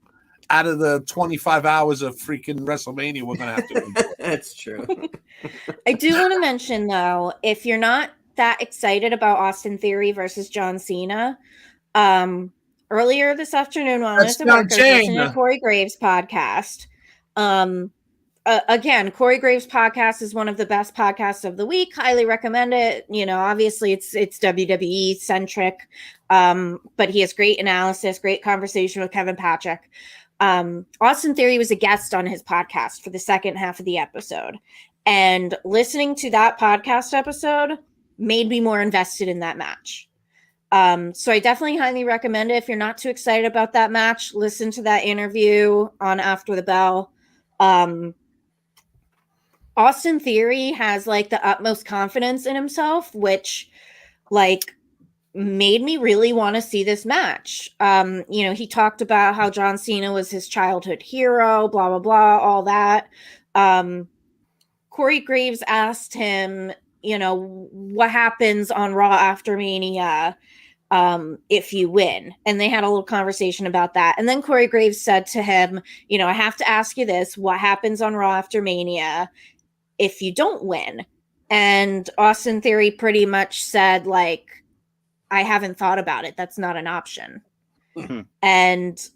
Out of the 25 hours of freaking WrestleMania, we're going to have to. That's true. I do want to mention though, if you're not that excited about Austin Theory versus John Cena, earlier this afternoon when I was listening to Corey Graves' podcast, again, Corey Graves' podcast is one of the best podcasts of the week. Highly recommend it. Obviously it's WWE centric, but he has great analysis, great conversation with Kevin Patrick. Austin Theory was a guest on his podcast for the second half of the episode, and listening to that podcast episode made me more invested in that match. So I definitely highly recommend it. If you're not too excited about that match, listen to that interview on After the Bell. Austin Theory has like the utmost confidence in himself, which like made me really want to see this match. He talked about how John Cena was his childhood hero, blah blah blah, all that. Corey Graves asked him, what happens on Raw after Mania if you win. And they had a little conversation about that. And then Corey Graves said to him, I have to ask you this. What happens on Raw after Mania if you don't win? And Austin Theory pretty much said, like, I haven't thought about it. That's not an option. And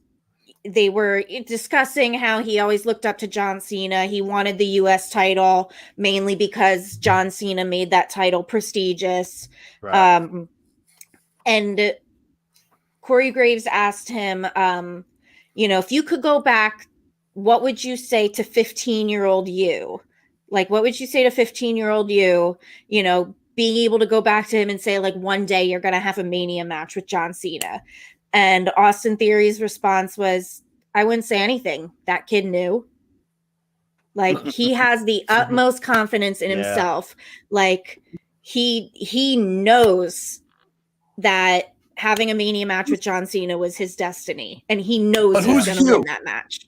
they were discussing how he always looked up to John Cena. He wanted the US title mainly because John Cena made that title prestigious. Right. And Corey Graves asked him, if you could go back, what would you say to 15-year-old you? Like, what would you say to 15-year-old you, being able to go back to him and say, like, one day you're going to have a Mania match with John Cena? And Austin Theory's response was, I wouldn't say anything. That kid knew. Like, he has the utmost confidence in himself. Like, he knows that having a Mania match with John Cena was his destiny. And he knows he's going to win that match.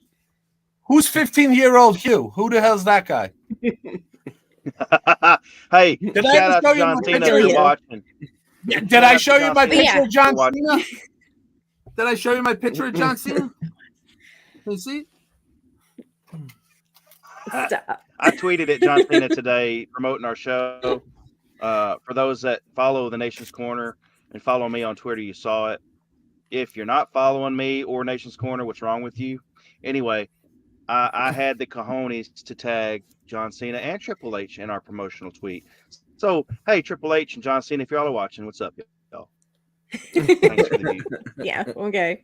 Who's 15-year-old Hugh? Who the hell's that guy? Hey, Did shout out show to you John my Cena picture? if you're watching. Did I show you my picture of John Yeah. Cena? Did I show you my picture of John Cena? You see? I tweeted at John Cena today promoting our show. For those that follow the Nation's Corner and follow me on Twitter, you saw it. If you're not following me or Nation's Corner, what's wrong with you? Anyway, I had the cojones to tag John Cena and Triple H in our promotional tweet. So, hey, Triple H and John Cena, if y'all are watching, what's up, y'all? Thanks for the view. Yeah, okay.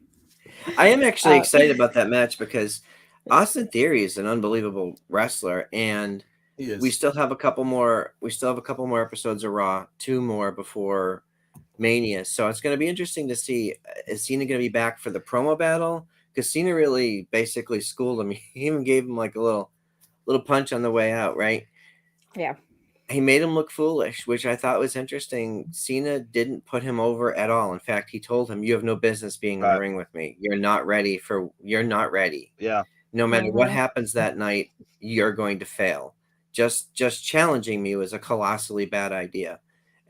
I am actually excited about that match because Austin Theory is an unbelievable wrestler, and we still have a couple more. We still have a couple more episodes of Raw, 2 more before Mania. So it's going to be interesting to see, is Cena going to be back for the promo battle? Because Cena really basically schooled him. He even gave him like a little punch on the way out, right? Yeah. He made him look foolish, which I thought was interesting. Cena didn't put him over at all. In fact, he told him, "You have no business being in the ring with me. You're not ready. You're not ready. Yeah. No matter what happens that night, you're going to fail. Just challenging me was a colossally bad idea.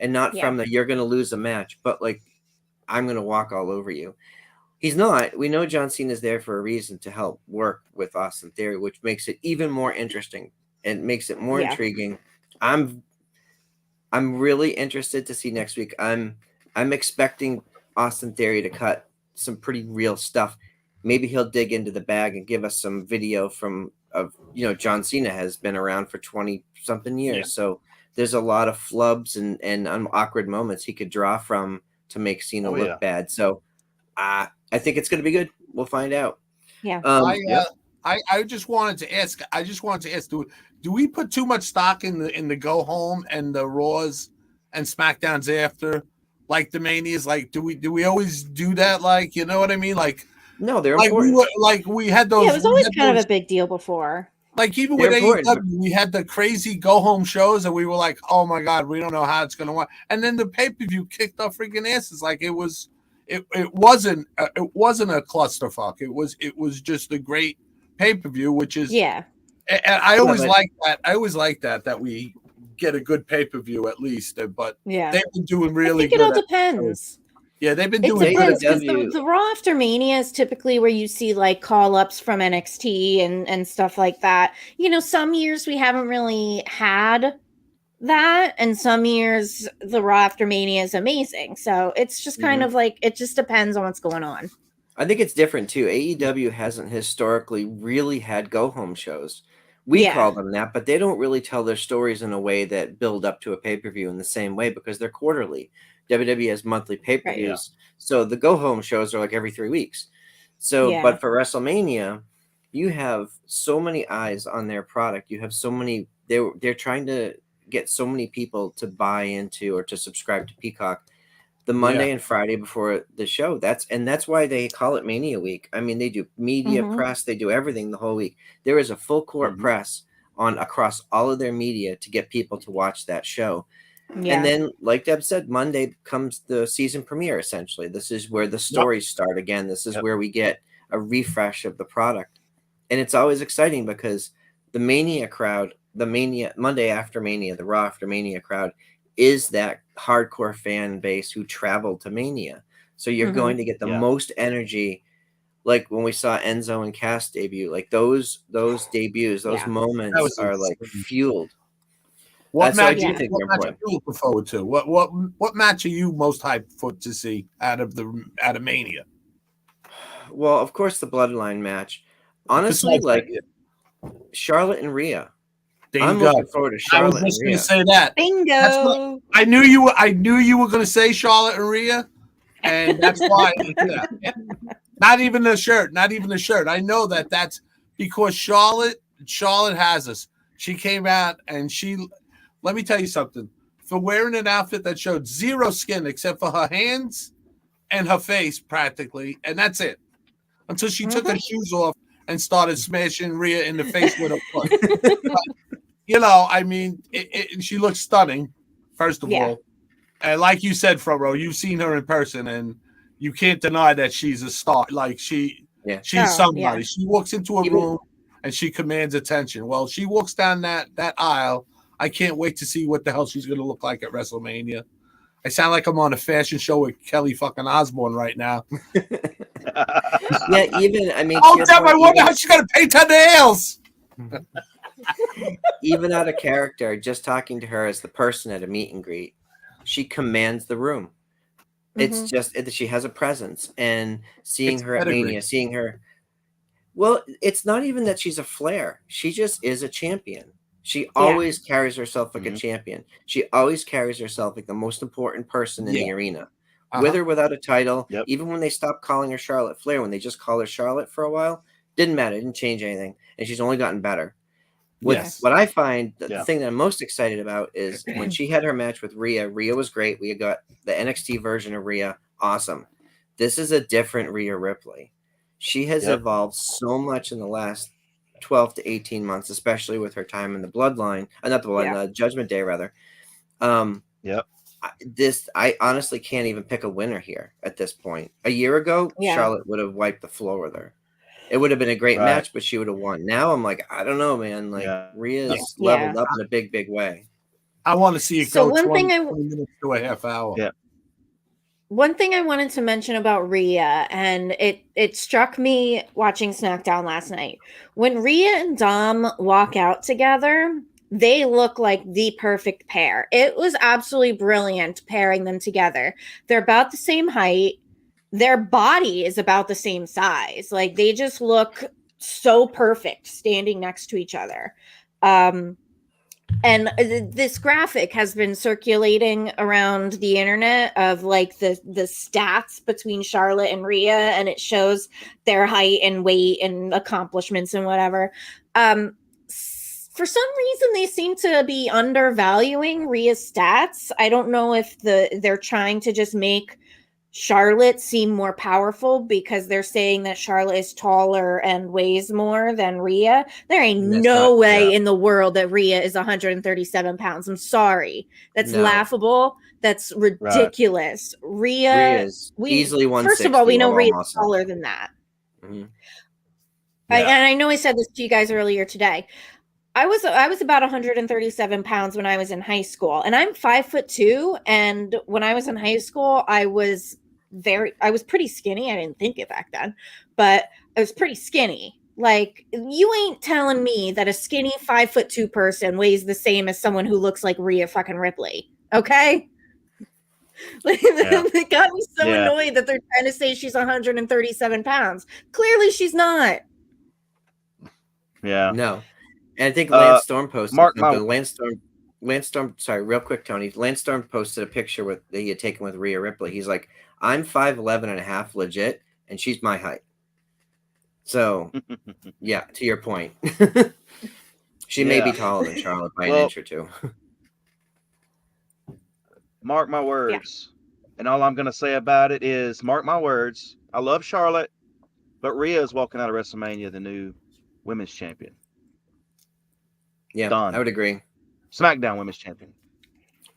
And not from the you're going to lose a match, but like, I'm going to walk all over you." He's not. We know John Cena's there for a reason, to help work with Austin Theory, which makes it even more interesting and makes it more intriguing. I'm really interested to see next week. I'm expecting Austin Theory to cut some pretty real stuff. Maybe he'll dig into the bag and give us some video John Cena has been around for 20 something years. So there's a lot of flubs and awkward moments he could draw from to make Cena look bad. So I think it's going to be good. We'll find out. Yeah. I just wanted to ask. Do we put too much stock in the go home and the Raws and SmackDowns after, like the Manias? Like, do we always do that? Like, you know what I mean? Like, no, they're important. We had those. Yeah, it was always kind of a big deal before. Like, even with AEW, we had the crazy go home shows, and we were like, "Oh my god, we don't know how it's going to work." And then the pay per view kicked our freaking asses. Like, it wasn't a clusterfuck. It was just a great pay per view, which is And I always like that. I always like that we get a good pay per view at least. But they've been doing really good. It all depends. Yeah, they've been doing good. Because the Raw after Mania is typically where you see like call ups from NXT and stuff like that. Some years we haven't really had that, and some years the Raw after Mania is amazing. So it's just kind of like, it just depends on what's going on. I think it's different too. AEW hasn't historically really had go home shows. We call them that, but they don't really tell their stories in a way that build up to a pay-per-view in the same way, because they're quarterly. WWE has monthly pay-per-views. So the go home shows are like every 3 weeks. So, but for WrestleMania, you have so many eyes on their product. You have so many, they're trying to get so many people to buy into or to subscribe to Peacock the Monday and Friday before the show. That's why they call it Mania Week. I mean, they do media press, they do everything the whole week. There is a full court press on across all of their media to get people to watch that show. Yeah. And then, like Deb said, Monday comes the season premiere, essentially. This is where the stories start again. This is where we get a refresh of the product. And it's always exciting because the Mania crowd, the Mania Monday after Mania, the Raw after Mania crowd is that hardcore fan base who traveled to Mania. So you're going to get the most energy. Like when we saw Enzo and Cass debut, like those debuts, those moments are like fueled. What match, I do think they're are important. you looking forward to? What match are you most hyped for to see out of Mania? Well, of course, the Bloodline match. Honestly, like Charlotte and Rhea. I'm looking forward to Charlotte and Rhea. I was just going to say that. Bingo. I knew you were going to say Charlotte and Rhea, and that's why. Not even the shirt. I know that's because Charlotte has us. She came out and let me tell you something. For wearing an outfit that showed zero skin except for her hands and her face practically, and that's it. Until she took her shoes off and started smashing Rhea in the face with her foot. But, I mean, she looks stunning, first of all. And like you said, Fro, you've seen her in person, and you can't deny that she's a star. Like she's somebody. Yeah. She walks into a room and she commands attention. Well, she walks down that aisle. I can't wait to see what the hell she's going to look like at WrestleMania. I sound like I'm on a fashion show with Kelly fucking Osbourne right now. Yeah, even I mean, I wonder how she's gonna paint her nails. Even out of character, just talking to her as the person at a meet and greet, she commands the room. It's just she has a presence, and seeing her at Mania, seeing her. Well, it's not even that she's a flair. She just is a champion. She always carries herself like a champion. She always carries herself like the most important person in the arena. With or without a title, even when they stopped calling her Charlotte Flair, when they just call her Charlotte for a while, didn't matter, didn't change anything, and she's only gotten better. What I find, the thing that I'm most excited about is when she had her match with Rhea. Rhea was great. We got the NXT version of Rhea, awesome. This is a different Rhea Ripley. She has evolved so much in the last 12 to 18 months, especially with her time in the Bloodline, not the Bloodline, Judgment Day rather. I honestly can't even pick a winner here at this point. A year ago, Charlotte would have wiped the floor with her. It would have been a great match, but she would have won. Now I'm like, I don't know, man. Like Rhea's leveled up in a big, big way. I want to see it go 20 minutes to a half hour. Yeah. One thing I wanted to mention about Rhea, and it struck me watching SmackDown last night. When Rhea and Dom walk out together, they look like the perfect pair. It was absolutely brilliant pairing them together. They're about the same height. Their body is about the same size. Like, they just look so perfect standing next to each other. And this graphic has been circulating around the internet of like the stats between Charlotte and Rhea, and it shows their height and weight and accomplishments and whatever. For some reason, they seem to be undervaluing Rhea's stats. I don't know if they're trying to just make Charlotte seem more powerful because they're saying that Charlotte is taller and weighs more than Rhea. There ain't no way in the world that Rhea is 137 pounds. I'm sorry. That's laughable. That's ridiculous. Rhea is easily 160. First of all, we know Rhea's taller than that. Mm-hmm. And I know I said this to you guys earlier today. I was about 137 pounds when I was in high school, and I'm 5'2". And when I was in high school, I was pretty skinny. I didn't think it back then, but I was pretty skinny. Like, you ain't telling me that a skinny 5'2" person weighs the same as someone who looks like Rhea fucking Ripley. Okay. It got me so annoyed that they're trying to say she's 137 pounds. Clearly she's not. Yeah. No. And I think Lance Storm posted Lance Storm. Sorry, real quick, Tony. Lance Storm posted a picture that he had taken with Rhea Ripley. He's like, I'm 5'11" and a half legit, and she's my height. So, yeah, to your point, she may be taller than Charlotte by an inch or two. Mark my words, and all I'm going to say about it is, mark my words. I love Charlotte, but Rhea is walking out of WrestleMania the new women's champion. Yeah, Done. I would agree. SmackDown Women's Champion.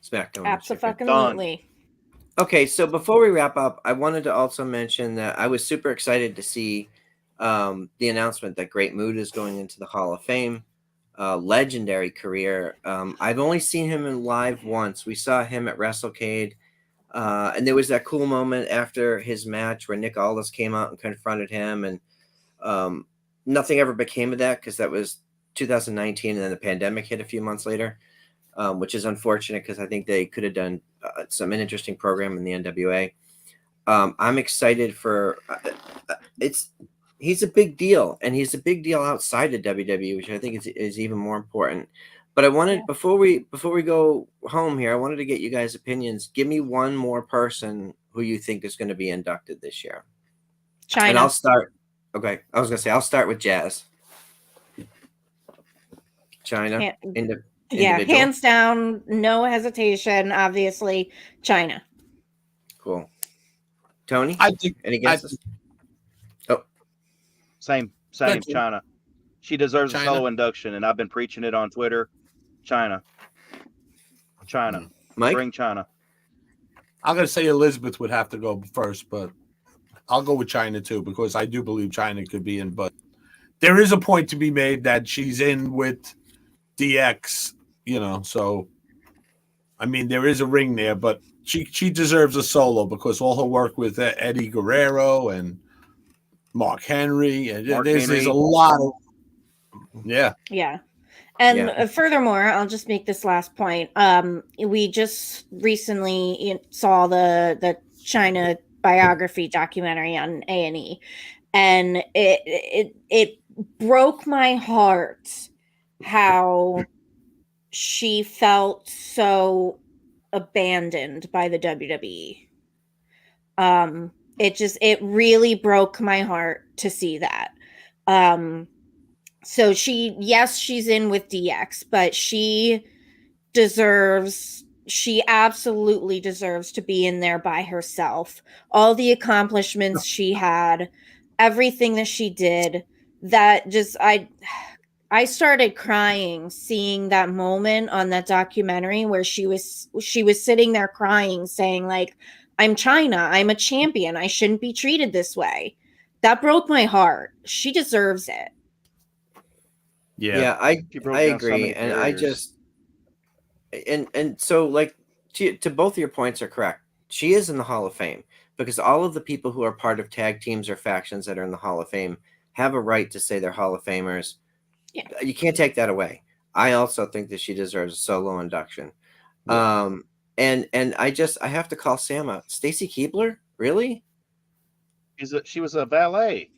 SmackDown. Absolutely. Okay, so before we wrap up, I wanted to also mention that I was super excited to see the announcement that Great Mood is going into the Hall of Fame. Legendary career. I've only seen him in live once. We saw him at WrestleCade, and there was that cool moment after his match where Nick Aldis came out and confronted him, and nothing ever became of that because that was 2019, and then the pandemic hit a few months later. Which is unfortunate because I think they could have done an interesting program in the NWA. I'm excited for he's a big deal, and he's a big deal outside of WWE, which I think is even more important. But I wanted before we go home here, I wanted to get you guys' opinions. Give me one more person who you think is going to be inducted this year. China. And I'll start. Okay, I was going to say I'll start with Jazz. China. Yeah, hands down, no hesitation. Obviously, China. Cool. Tony, I think any guesses? Same, China. She deserves a solo induction, and I've been preaching it on Twitter. China. Mike? Bring China. I'm going to say Elizabeth would have to go first, but I'll go with China too, because I do believe China could be in. But there is a point to be made that she's in with DX, so I mean, there is a ring there, but she deserves a solo because all her work with Eddie Guerrero and Mark Henry, and there's a lot of And furthermore, I'll just make this last point. We just recently saw the China biography documentary on A&E, and it broke my heart how she felt so abandoned by the WWE. It really broke my heart to see that. So she's in with DX, but she absolutely deserves to be in there by herself. All the accomplishments she had, everything that she did, that just, I started crying seeing that moment on that documentary where she was sitting there crying, saying like, I'm China, I'm a champion, I shouldn't be treated this way. That broke my heart. She deserves it. Yeah, I agree, and I just and so like to both of your points are correct. She is in the Hall of Fame because all of the people who are part of tag teams or factions that are in the Hall of Fame have a right to say they're Hall of Famers. Yeah. You can't take that away. I also think that she deserves a solo induction. Yeah. And I have to call Sam out. Stacy Keibler, really? She was a valet.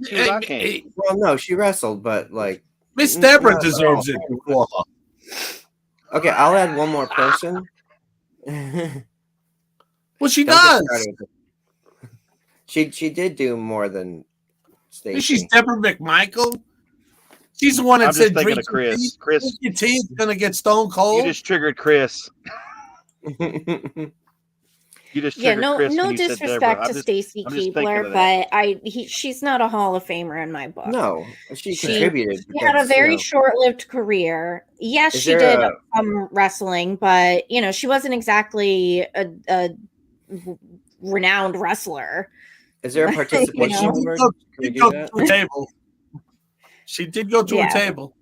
She was King. Well, no, she wrestled, but like Miss Deborah deserves it for her. Okay, I'll add one more person. Well, she does. She did do more than Stacy. She's Deborah McMichael. She's the one that said, thinking of Chris. Chris, your team's gonna get stone cold. You just triggered Chris. No disrespect to Stacy Keibler, but she's not a Hall of Famer in my book. No, she contributed. She had a very short-lived career. Yes, she did wrestling, but she wasn't exactly a renowned wrestler. Is there a participation award? She did go to a table. She did go to a table.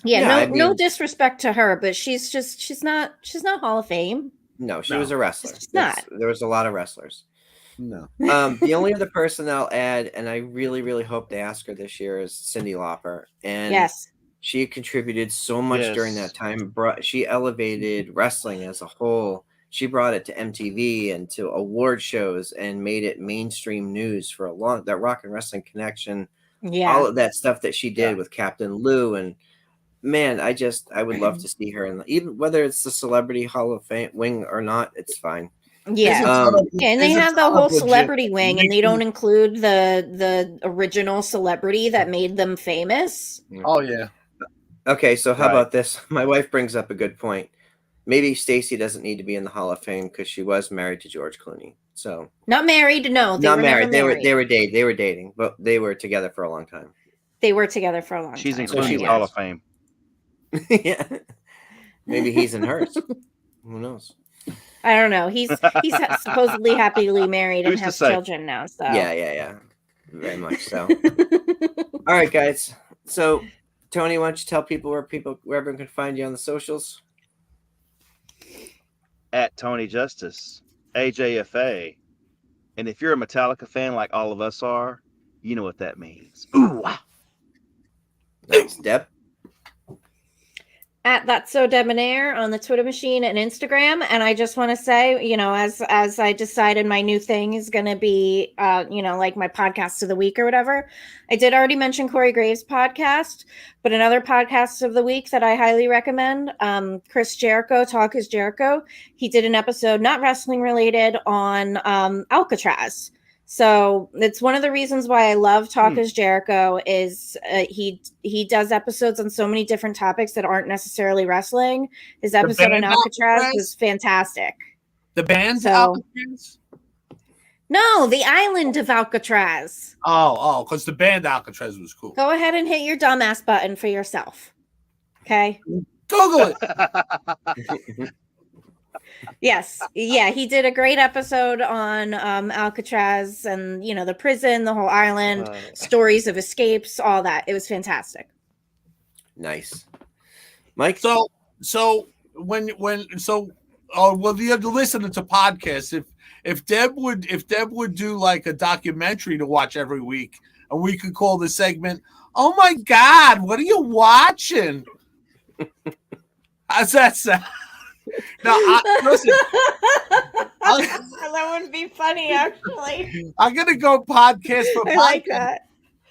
Yeah, no disrespect to her, but she's not Hall of Fame. No, she was a wrestler. Not. There was a lot of wrestlers. No. The only other person I'll add, and I really, really hope they ask her this year, is Cyndi Lauper. And yes, she contributed so much during that time. She elevated wrestling as a whole. She brought it to MTV and to award shows and made it mainstream news for a long. That Rock and Wrestling Connection, all of that stuff that she did with Captain Lou, and man, I would love to see her in even whether it's the Celebrity Hall of Fame wing or not, it's fine. Yeah, and they have the whole celebrity wing, and they don't include the original celebrity that made them famous. Oh yeah. Okay, so how about this? My wife brings up a good point. Maybe Stacy doesn't need to be in the Hall of Fame because she was married to George Clooney. So not married, no, not married. They were dating, but they were together for a long time. They were together for a long time. She's in Clooney's Hall of Fame. Yeah. Maybe he's in hers. Who knows? I don't know. He's supposedly happily married and Who's to has say? children now. So Yeah. Very much so. All right, guys. So, Tony, why don't you tell people where everyone can find you on the socials? At Tony Justice, AJFA. And if you're a Metallica fan like all of us are, you know what that means. Ooh, wow. Nice, Deb. At That's So Debonair on the Twitter machine and Instagram. And I just want to say, you know, as I decided my new thing is going to be, you know, like my podcast of the week or whatever. I did already mention Corey Graves' podcast, but another podcast of the week that I highly recommend, Chris Jericho, Talk is Jericho. He did an episode, not wrestling related, on Alcatraz. So it's one of the reasons why I love Talk is Jericho is he does episodes on so many different topics that aren't necessarily wrestling. His episode on Alcatraz was fantastic. The band So- Alcatraz? No, the island of Alcatraz. Oh, because the band Alcatraz was cool. Go ahead and hit your dumbass button for yourself. Okay. Google it. Yes. Yeah, he did a great episode on Alcatraz and, you know, the prison, the whole island, stories of escapes, all that. It was fantastic. Nice. Mike? So when the other listening to podcasts, if Deb would do like a documentary to watch every week, and we could call the segment, "Oh my God, what are you watching?" How's that sound? No, listen. That wouldn't be funny, actually. I'm gonna go podcast for I podcast. like that.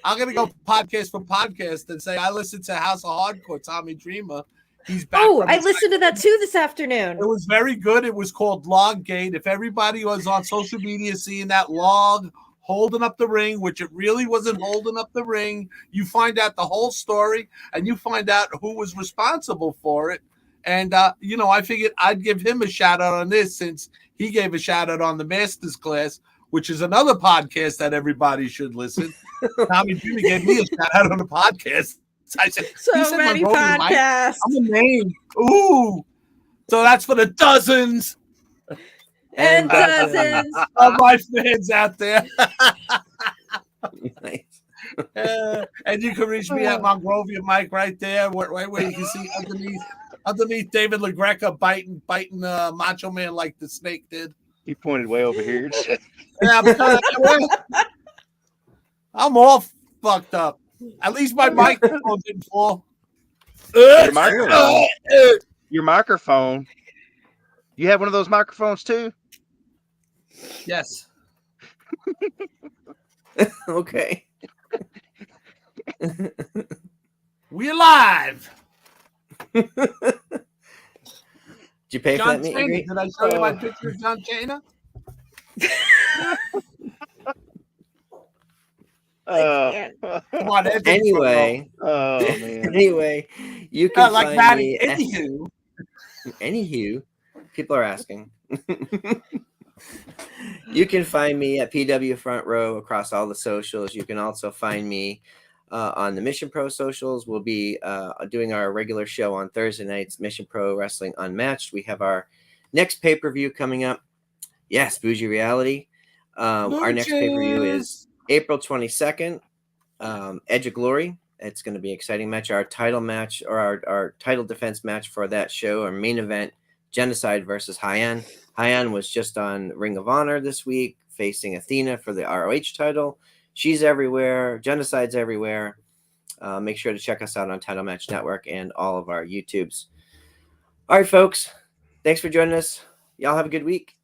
I'm gonna go podcast for podcast and say I listened to House of Hardcore, Tommy Dreamer. He's back. Oh, from I his- listened to that too this afternoon. It was very good. It was called Log Gate. If everybody was on social media seeing that log holding up the ring, which it really wasn't holding up the ring, you find out the whole story and you find out who was responsible for it. And, you know, I figured I'd give him a shout out on this since he gave a shout out on the Masters Class, which is another podcast that everybody should listen. Tommy Jr. gave me a shout out on the podcast. I said, So he said many Mongrovian Mike. podcasts. I'm a name. Ooh. So that's for the dozens And dozens. of my fans out there. Nice. And you can reach me at Mongrovian Mike right there, where you can see underneath David LaGreca biting Macho Man like the snake did. He pointed way over here. Yeah, I'm all fucked up. At least my microphone didn't fall. Your microphone. Your microphone. You have one of those microphones too? Yes. Okay. We're live. Did you pay for John that meet and Cena. greet? Did I show you my picture of John Cena? Come on, Ed. Anyway, man. anyway, you can like find Maddie. me. Anywho, people are asking. You can find me at PW Front Row across all the socials. You can also find me on the Mission Pro socials. We'll be doing our regular show on Thursday nights, Mission Pro Wrestling Unmatched. We have our next pay-per-view coming up. Yes, Bougie Reality. Our next pay-per-view is April 22nd, Edge of Glory. It's going to be an exciting match. Our title match, or our title defense match for that show, our main event, Genocide versus Hyan. Hyan was just on Ring of Honor this week, facing Athena for the ROH title. She's everywhere. Genocide's everywhere. Make sure to check us out on Title Match Network and all of our YouTubes. All right, folks. Thanks for joining us. Y'all have a good week.